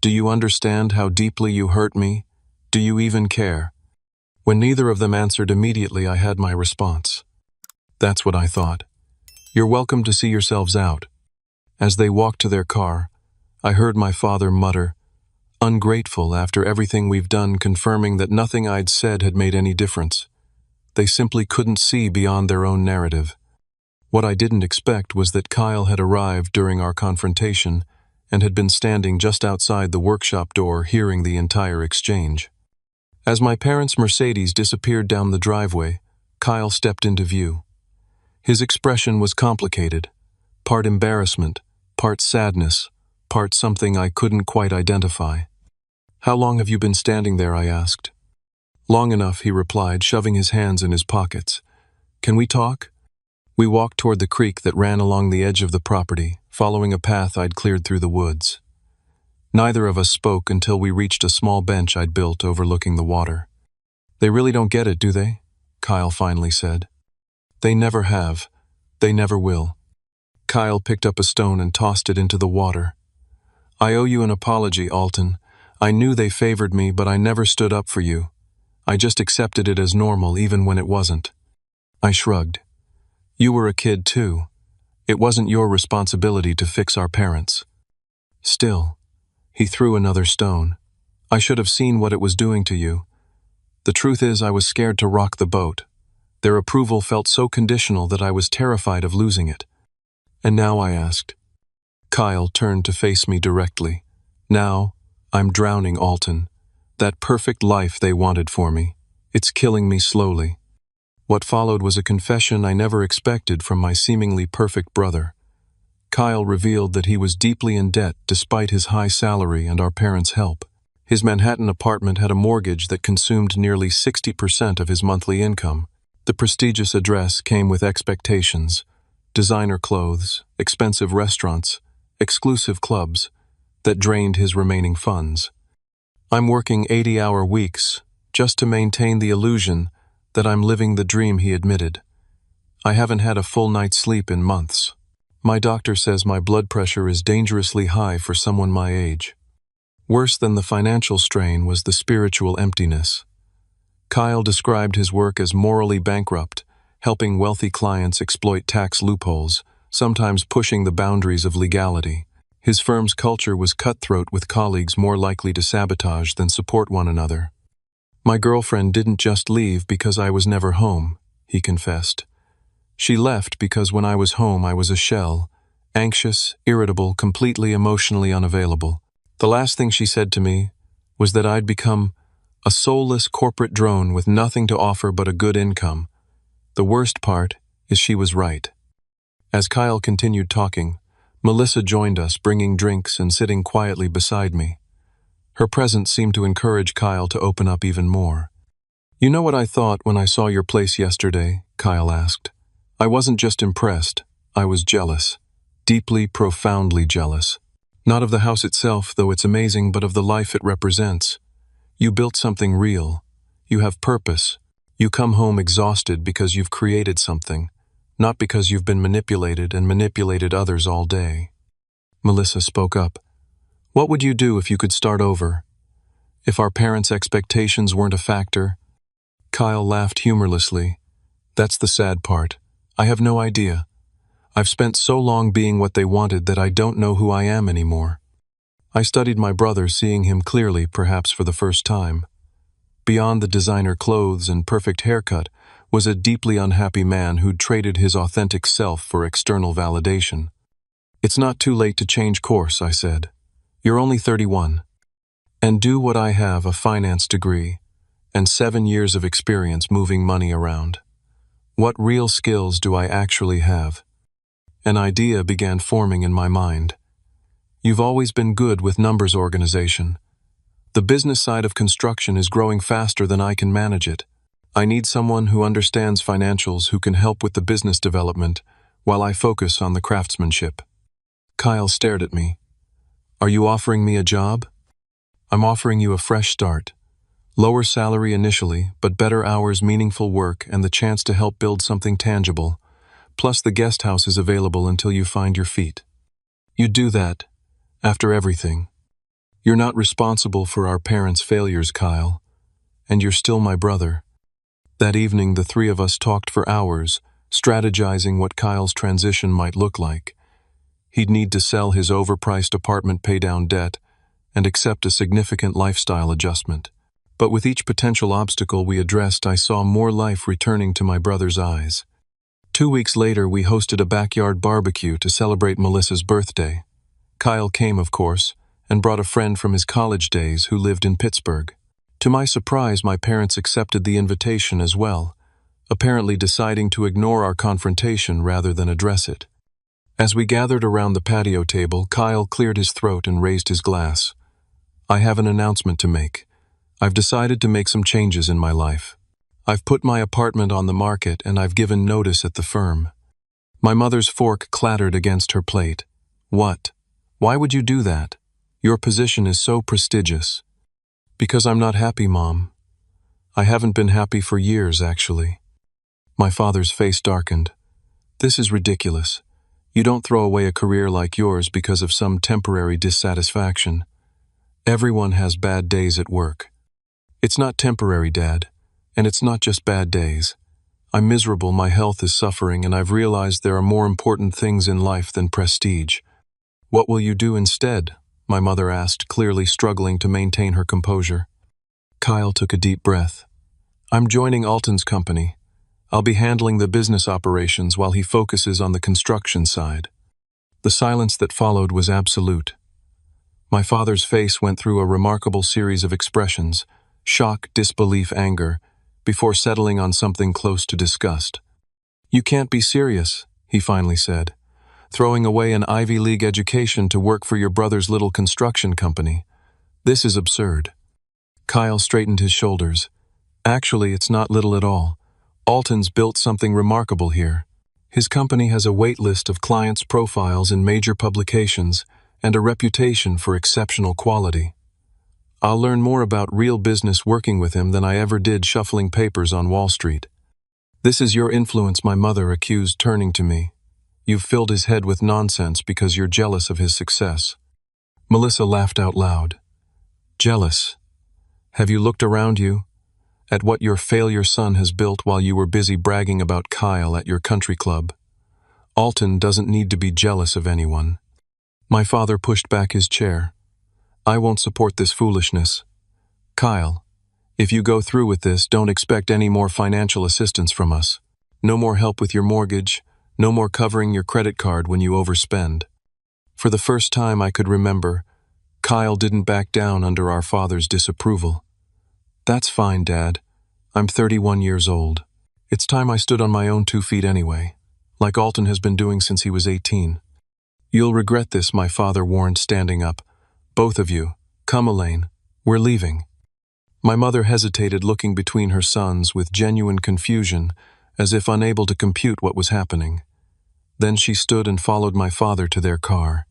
A: Do you understand how deeply you hurt me? Do you even care? When neither of them answered immediately, I had my response. That's what I thought. You're welcome to see yourselves out. As they walked to their car, I heard my father mutter, ungrateful after everything we've done, confirming that nothing I'd said had made any difference. They simply couldn't see beyond their own narrative. What I didn't expect was that Kyle had arrived during our confrontation and had been standing just outside the workshop door, hearing the entire exchange. As my parents' Mercedes disappeared down the driveway, Kyle stepped into view. His expression was complicated, part embarrassment, part sadness, part something I couldn't quite identify. How long have you been standing there? I asked. Long enough, he replied, shoving his hands in his pockets. Can we talk? We walked toward the creek that ran along the edge of the property, following a path I'd cleared through the woods. Neither of us spoke until we reached a small bench I'd built overlooking the water. They really don't get it, do they? Kyle finally said. They never have. They never will. Kyle picked up a stone and tossed it into the water. I owe you an apology, Alton. I knew they favored me, but I never stood up for you. I just accepted it as normal, even when it wasn't. I shrugged. You were a kid, too. It wasn't your responsibility to fix our parents. Still, he threw another stone. I should have seen what it was doing to you. The truth is, I was scared to rock the boat. Their approval felt so conditional that I was terrified of losing it. And now, I asked. Kyle turned to face me directly. Now, I'm drowning, Alton. That perfect life they wanted for me. It's killing me slowly. What followed was a confession I never expected from my seemingly perfect brother. Kyle revealed that he was deeply in debt despite his high salary and our parents' help. His Manhattan apartment had a mortgage that consumed nearly 60% of his monthly income. The prestigious address came with expectations, designer clothes, expensive restaurants, exclusive clubs, that drained his remaining funds. I'm working 80-hour weeks just to maintain the illusion that I'm living the dream, he admitted. I haven't had a full night's sleep in months. My doctor says my blood pressure is dangerously high for someone my age. Worse than the financial strain was the spiritual emptiness. Kyle described his work as morally bankrupt, helping wealthy clients exploit tax loopholes, sometimes pushing the boundaries of legality. His firm's culture was cutthroat, with colleagues more likely to sabotage than support one another. My girlfriend didn't just leave because I was never home, he confessed. She left because when I was home I was a shell, anxious, irritable, completely emotionally unavailable. The last thing she said to me was that I'd become a soulless corporate drone with nothing to offer but a good income. The worst part is she was right. As Kyle continued talking, Melissa joined us, bringing drinks and sitting quietly beside me. Her presence seemed to encourage Kyle to open up even more. You know what I thought when I saw your place yesterday? Kyle asked. I wasn't just impressed, I was jealous. Deeply, profoundly jealous. Not of the house itself, though it's amazing, but of the life it represents. You built something real. You have purpose. You come home exhausted because you've created something, not because you've been manipulated and manipulated others all day. Melissa spoke up. What would you do if you could start over? If our parents' expectations weren't a factor? Kyle laughed humorlessly. That's the sad part. I have no idea. I've spent so long being what they wanted that I don't know who I am anymore. I studied my brother, seeing him clearly, perhaps for the first time. Beyond the designer clothes and perfect haircut was a deeply unhappy man who'd traded his authentic self for external validation. It's not too late to change course, I said. You're only 31. And do what I have, a finance degree, and 7 years of experience moving money around. What real skills do I actually have? An idea began forming in my mind. You've always been good with numbers organization. The business side of construction is growing faster than I can manage it. I need someone who understands financials, who can help with the business development, while I focus on the craftsmanship. Kyle stared at me. Are you offering me a job? I'm offering you a fresh start. Lower salary initially, but better hours, meaningful work, and the chance to help build something tangible. Plus the guest house is available until you find your feet. You'd do that, after everything. You're not responsible for our parents' failures, Kyle. And you're still my brother. That evening, the three of us talked for hours, strategizing what Kyle's transition might look like. He'd need to sell his overpriced apartment, pay down debt, and accept a significant lifestyle adjustment. But with each potential obstacle we addressed, I saw more life returning to my brother's eyes. 2 weeks later, we hosted a backyard barbecue to celebrate Melissa's birthday. Kyle came, of course, and brought a friend from his college days who lived in Pittsburgh. To my surprise, my parents accepted the invitation as well, apparently deciding to ignore our confrontation rather than address it. As we gathered around the patio table, Kyle cleared his throat and raised his glass. I have an announcement to make. I've decided to make some changes in my life. I've put my apartment on the market and I've given notice at the firm. My mother's fork clattered against her plate. What? Why would you do that? Your position is so prestigious. Because I'm not happy, Mom. I haven't been happy for years, actually. My father's face darkened. This is ridiculous. You don't throw away a career like yours because of some temporary dissatisfaction. Everyone has bad days at work. It's not temporary, Dad, and it's not just bad days. I'm miserable, my health is suffering, and I've realized there are more important things in life than prestige. What will you do instead? My mother asked, clearly struggling to maintain her composure. Kyle took a deep breath. I'm joining Alton's company. I'll be handling the business operations while he focuses on the construction side. The silence that followed was absolute. My father's face went through a remarkable series of expressions, shock, disbelief, anger, before settling on something close to disgust. You can't be serious, he finally said. Throwing away an Ivy League education to work for your brother's little construction company. This is absurd. Kyle straightened his shoulders. Actually, it's not little at all. Alton's built something remarkable here. His company has a wait list of clients' profiles in major publications and a reputation for exceptional quality. I'll learn more about real business working with him than I ever did shuffling papers on Wall Street. This is your influence, my mother accused, turning to me. You've filled his head with nonsense because you're jealous of his success. Melissa laughed out loud. Jealous? Have you looked around you? At what your failure son has built while you were busy bragging about Kyle at your country club? Alton doesn't need to be jealous of anyone. My father pushed back his chair. I won't support this foolishness. Kyle, if you go through with this, don't expect any more financial assistance from us. No more help with your mortgage, no more covering your credit card when you overspend. For the first time I could remember, Kyle didn't back down under our father's disapproval. That's fine, Dad. I'm 31 years old. It's time I stood on my own 2 feet anyway, like Alton has been doing since he was 18. You'll regret this, my father warned, standing up. Both of you. Come, Elaine. We're leaving. My mother hesitated, looking between her sons with genuine confusion, as if unable to compute what was happening. Then she stood and followed my father to their car.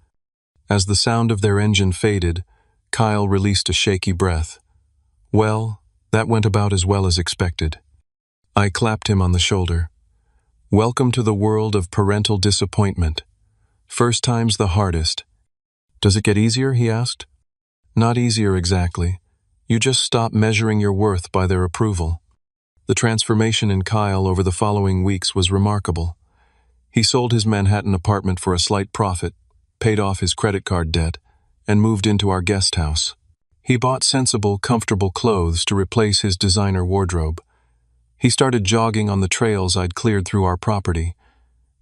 A: As the sound of their engine faded, Kyle released a shaky breath. Well, that went about as well as expected. I clapped him on the shoulder. Welcome to the world of parental disappointment. First time's the hardest. Does it get easier? He asked. Not easier exactly. You just stop measuring your worth by their approval. The transformation in Kyle over the following weeks was remarkable. He sold his Manhattan apartment for a slight profit, paid off his credit card debt, and moved into our guest house. He bought sensible, comfortable clothes to replace his designer wardrobe. He started jogging on the trails I'd cleared through our property.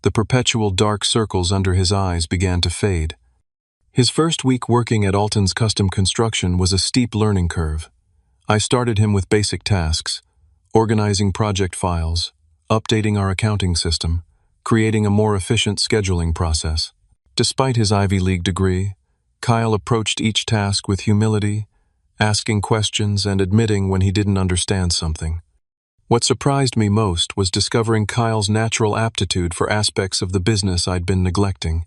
A: The perpetual dark circles under his eyes began to fade. His first week working at Alton's Custom Construction was a steep learning curve. I started him with basic tasks, organizing project files, updating our accounting system, creating a more efficient scheduling process. Despite his Ivy League degree, Kyle approached each task with humility, asking questions and admitting when he didn't understand something. What surprised me most was discovering Kyle's natural aptitude for aspects of the business I'd been neglecting.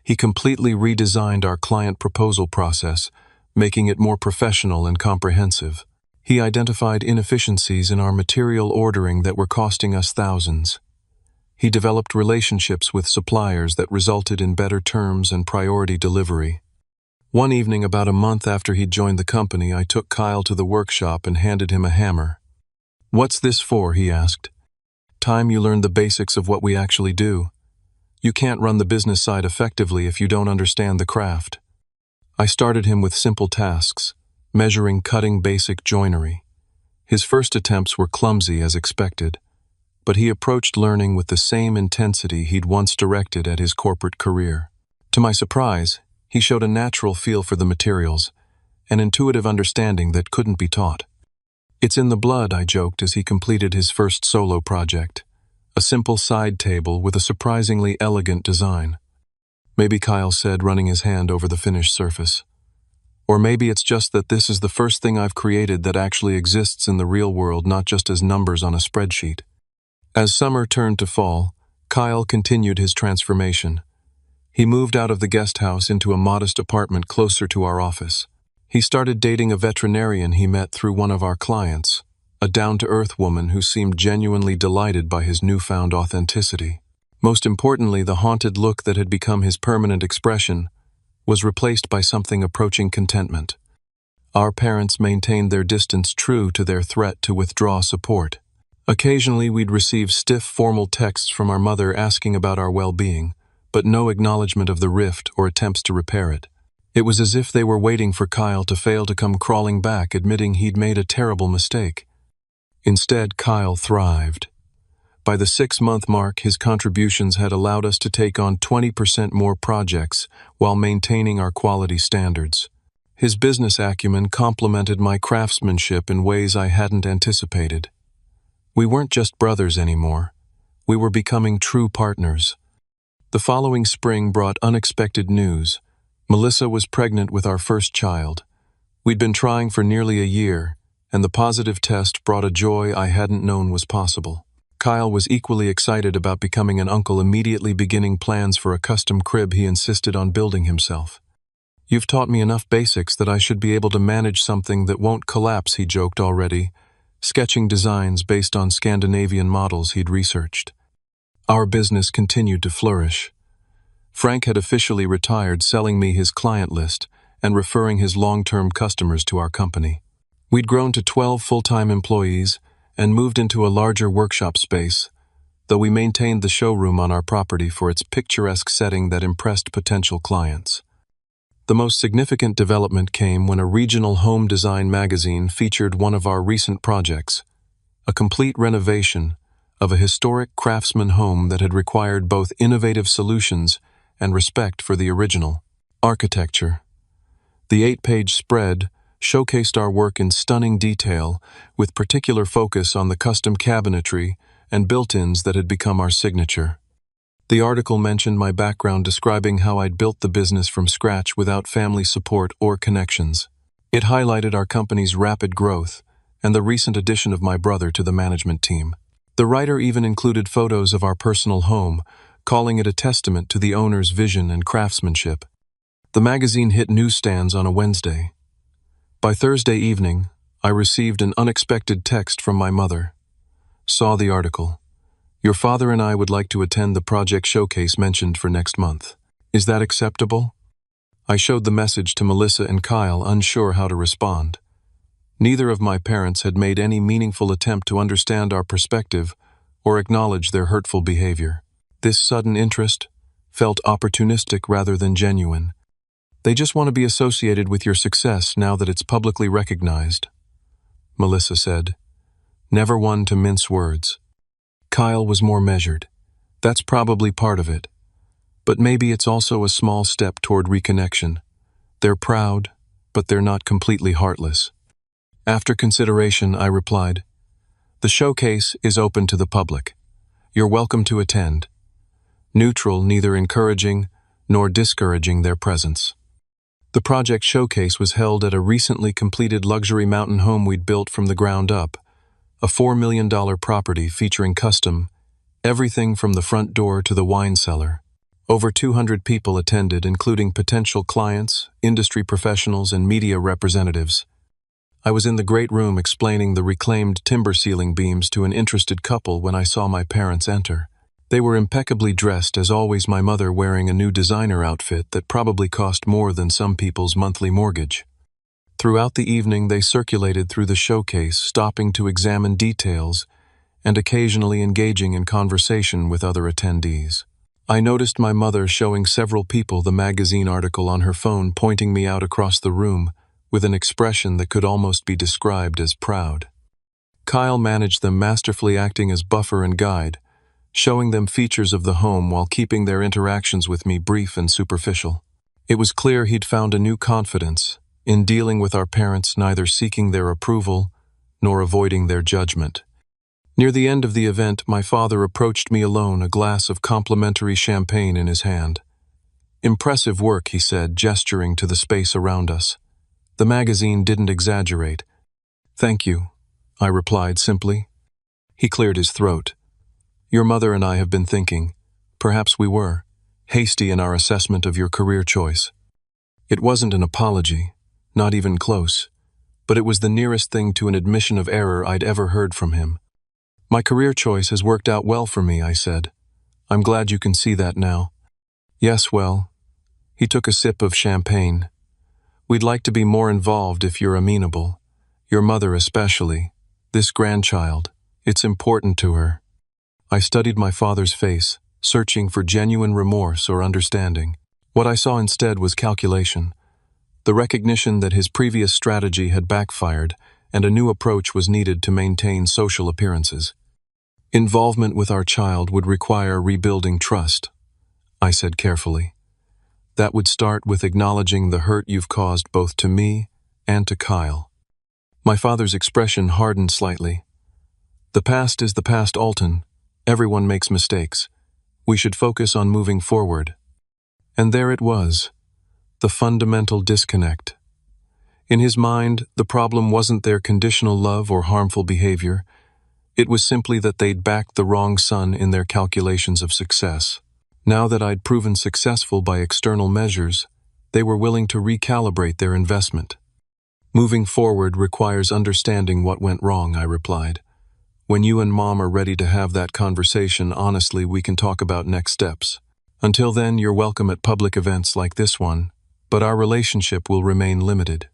A: He completely redesigned our client proposal process, making it more professional and comprehensive. He identified inefficiencies in our material ordering that were costing us thousands. He developed relationships with suppliers that resulted in better terms and priority delivery. One evening, about a month after he'd joined the company, I took Kyle to the workshop and handed him a hammer. "What's this for?" he asked. "Time you learn the basics of what we actually do. You can't run the business side effectively if you don't understand the craft." I started him with simple tasks, measuring cutting basic joinery. His first attempts were clumsy as expected, but he approached learning with the same intensity he'd once directed at his corporate career. To my surprise, he showed a natural feel for the materials, an intuitive understanding that couldn't be taught. "It's in the blood," I joked as he completed his first solo project, a simple side table with a surprisingly elegant design. "Maybe," Kyle said, running his hand over the finished surface. "Or maybe it's just that this is the first thing I've created that actually exists in the real world, not just as numbers on a spreadsheet." As summer turned to fall, Kyle continued his transformation. He moved out of the guest house into a modest apartment closer to our office. He started dating a veterinarian he met through one of our clients, a down-to-earth woman who seemed genuinely delighted by his newfound authenticity. Most importantly, the haunted look that had become his permanent expression was replaced by something approaching contentment. Our parents maintained their distance, true to their threat to withdraw support. Occasionally, we'd receive stiff, formal texts from our mother asking about our well-being, but no acknowledgement of the rift or attempts to repair it. It was as if they were waiting for Kyle to fail to come crawling back, admitting he'd made a terrible mistake. Instead, Kyle thrived. By the 6-month mark, his contributions had allowed us to take on 20% more projects while maintaining our quality standards. His business acumen complemented my craftsmanship in ways I hadn't anticipated. We weren't just brothers anymore. We were becoming true partners. The following spring brought unexpected news. Melissa was pregnant with our first child. We'd been trying for nearly a year, and the positive test brought a joy I hadn't known was possible. Kyle was equally excited about becoming an uncle, immediately beginning plans for a custom crib he insisted on building himself. "You've taught me enough basics that I should be able to manage something that won't collapse," he joked already, sketching designs based on Scandinavian models he'd researched. Our business continued to flourish. Frank had officially retired, selling me his client list and referring his long-term customers to our company. We'd grown to 12 full-time employees and moved into a larger workshop space, though we maintained the showroom on our property for its picturesque setting that impressed potential clients. The most significant development came when a regional home design magazine featured one of our recent projects, a complete renovation of a historic craftsman home that had required both innovative solutions and respect for the original architecture. The 8-page spread showcased our work in stunning detail, with particular focus on the custom cabinetry and built-ins that had become our signature. The article mentioned my background, describing how I'd built the business from scratch without family support or connections. It highlighted our company's rapid growth and the recent addition of my brother to the management team. The writer even included photos of our personal home, calling it a testament to the owner's vision and craftsmanship. The magazine hit newsstands on a Wednesday. By Thursday evening, I received an unexpected text from my mother. "Saw the article. Your father and I would like to attend the project showcase mentioned for next month. Is that acceptable?" I showed the message to Melissa and Kyle, unsure how to respond. Neither of my parents had made any meaningful attempt to understand our perspective or acknowledge their hurtful behavior. This sudden interest felt opportunistic rather than genuine. "They just want to be associated with your success now that it's publicly recognized," Melissa said, never one to mince words. Kyle was more measured. "That's probably part of it. But maybe it's also a small step toward reconnection. They're proud, but they're not completely heartless." After consideration, I replied, "The showcase is open to the public. You're welcome to attend." Neutral, neither encouraging nor discouraging their presence. The project showcase was held at a recently completed luxury mountain home we'd built from the ground up, a $4 million property featuring custom everything from the front door to the wine cellar. Over 200 people attended, including potential clients, industry professionals, and media representatives. I was in the great room explaining the reclaimed timber ceiling beams to an interested couple when I saw my parents enter. They were impeccably dressed, as always, my mother wearing a new designer outfit that probably cost more than some people's monthly mortgage. Throughout the evening, they circulated through the showcase, stopping to examine details and occasionally engaging in conversation with other attendees. I noticed my mother showing several people the magazine article on her phone, pointing me out across the room with an expression that could almost be described as proud. Kyle managed them, masterfully acting as buffer and guide, showing them features of the home while keeping their interactions with me brief and superficial. It was clear he'd found a new confidence in dealing with our parents, neither seeking their approval nor avoiding their judgment. Near the end of the event, my father approached me alone, a glass of complimentary champagne in his hand. "Impressive work," he said, gesturing to the space around us. The magazine didn't exaggerate. "Thank you," I replied simply. He cleared his throat. "Your mother and I have been thinking, perhaps we were, hasty in our assessment of your career choice." It wasn't an apology, not even close, but it was the nearest thing to an admission of error I'd ever heard from him. "My career choice has worked out well for me," I said. "I'm glad you can see that now." "Yes, well." He took a sip of champagne. "We'd like to be more involved if you're amenable. Your mother especially. This grandchild. It's important to her." I studied my father's face, searching for genuine remorse or understanding. What I saw instead was calculation. The recognition that his previous strategy had backfired and a new approach was needed to maintain social appearances. "Involvement with our child would require rebuilding trust," I said carefully. "That would start with acknowledging the hurt you've caused both to me and to Kyle." My father's expression hardened slightly. "The past is the past, Alton. Everyone makes mistakes. We should focus on moving forward." And there it was, the fundamental disconnect. In his mind, the problem wasn't their conditional love or harmful behavior. It was simply that they'd backed the wrong son in their calculations of success. Now that I'd proven successful by external measures, they were willing to recalibrate their investment. "Moving forward requires understanding what went wrong," I replied. "When you and Mom are ready to have that conversation, honestly, we can talk about next steps. Until then, you're welcome at public events like this one, but our relationship will remain limited."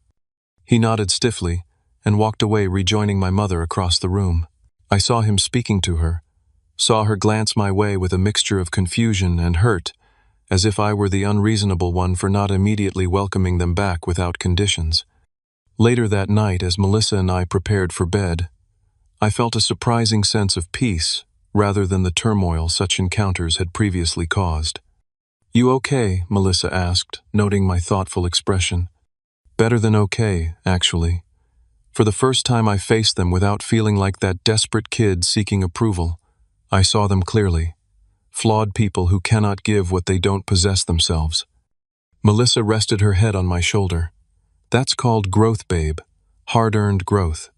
A: He nodded stiffly and walked away, rejoining my mother across the room. I saw him speaking to her, saw her glance my way with a mixture of confusion and hurt, as if I were the unreasonable one for not immediately welcoming them back without conditions. Later that night, as Melissa and I prepared for bed, I felt a surprising sense of peace rather than the turmoil such encounters had previously caused. "You okay?" Melissa asked, noting my thoughtful expression. "Better than okay, actually." For the first time, I faced them without feeling like that desperate kid seeking approval. I saw them clearly. Flawed people who cannot give what they don't possess themselves. Melissa rested her head on my shoulder. "That's called growth, babe. Hard-earned growth."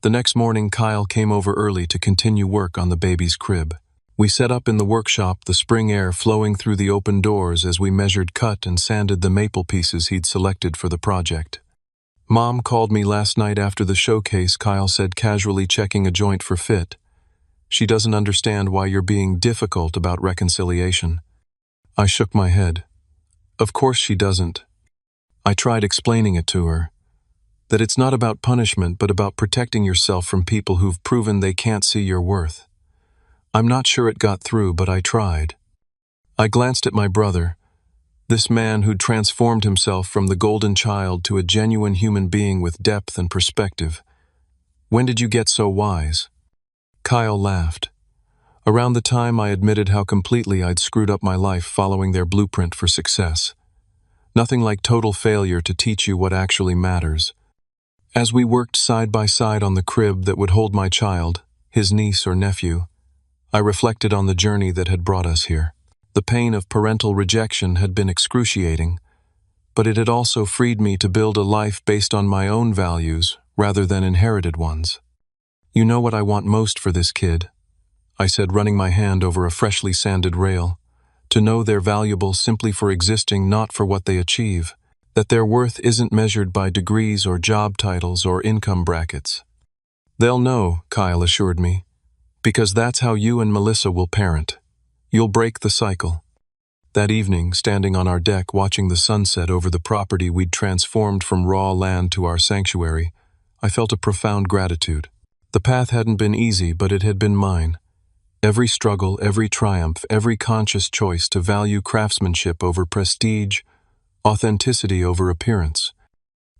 A: The next morning, Kyle came over early to continue work on the baby's crib. We set up in the workshop, the spring air flowing through the open doors as we measured, cut, and sanded the maple pieces he'd selected for the project. "Mom called me last night after the showcase," Kyle said, casually checking a joint for fit. "She doesn't understand why you're being difficult about reconciliation." I shook my head. Of course she doesn't. I tried explaining it to her. That it's not about punishment, but about protecting yourself from people who've proven they can't see your worth. I'm not sure it got through, but I tried. I glanced at my brother, this man who'd transformed himself from the golden child to a genuine human being with depth and perspective. "When did you get so wise?" Kyle laughed. "Around the time I admitted how completely I'd screwed up my life following their blueprint for success. Nothing like total failure to teach you what actually matters." As we worked side by side on the crib that would hold my child, his niece or nephew, I reflected on the journey that had brought us here. The pain of parental rejection had been excruciating, but it had also freed me to build a life based on my own values rather than inherited ones. "You know what I want most for this kid," I said, running my hand over a freshly sanded rail. to know they're valuable simply for existing, not for what they achieve, that their worth isn't measured by degrees or job titles or income brackets. They'll know, Kyle assured me, because that's how you and Melissa will parent. You'll break the cycle. That evening, standing on our deck watching the sunset over the property we'd transformed from raw land to our sanctuary, I felt a profound gratitude. The path hadn't been easy, but it had been mine. Every struggle, every triumph, every conscious choice to value craftsmanship over prestige, authenticity over appearance.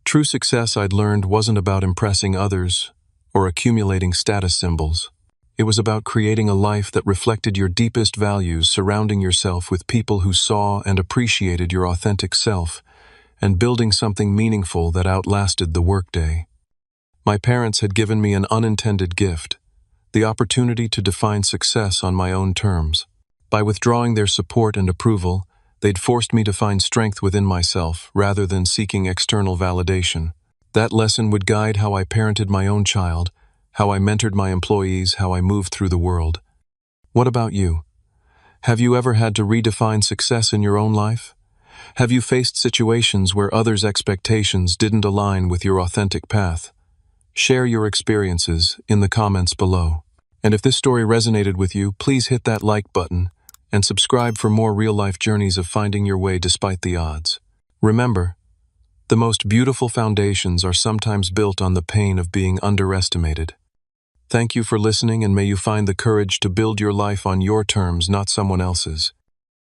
A: True success, I'd learned, wasn't about impressing others or accumulating status symbols. It was about creating a life that reflected your deepest values, surrounding yourself with people who saw and appreciated your authentic self, and building something meaningful that outlasted the workday. My parents had given me an unintended gift, the opportunity to define success on my own terms. By withdrawing their support and approval, they'd forced me to find strength within myself rather than seeking external validation. That lesson would guide how I parented my own child, how I mentored my employees, how I moved through the world. What about you? Have you ever had to redefine success in your own life? Have you faced situations where others' expectations didn't align with your authentic path? Share your experiences in the comments below. And if this story resonated with you, please hit that like button and subscribe for more real-life journeys of finding your way despite the odds. Remember, the most beautiful foundations are sometimes built on the pain of being underestimated. Thank you for listening, and may you find the courage to build your life on your terms, not someone else's.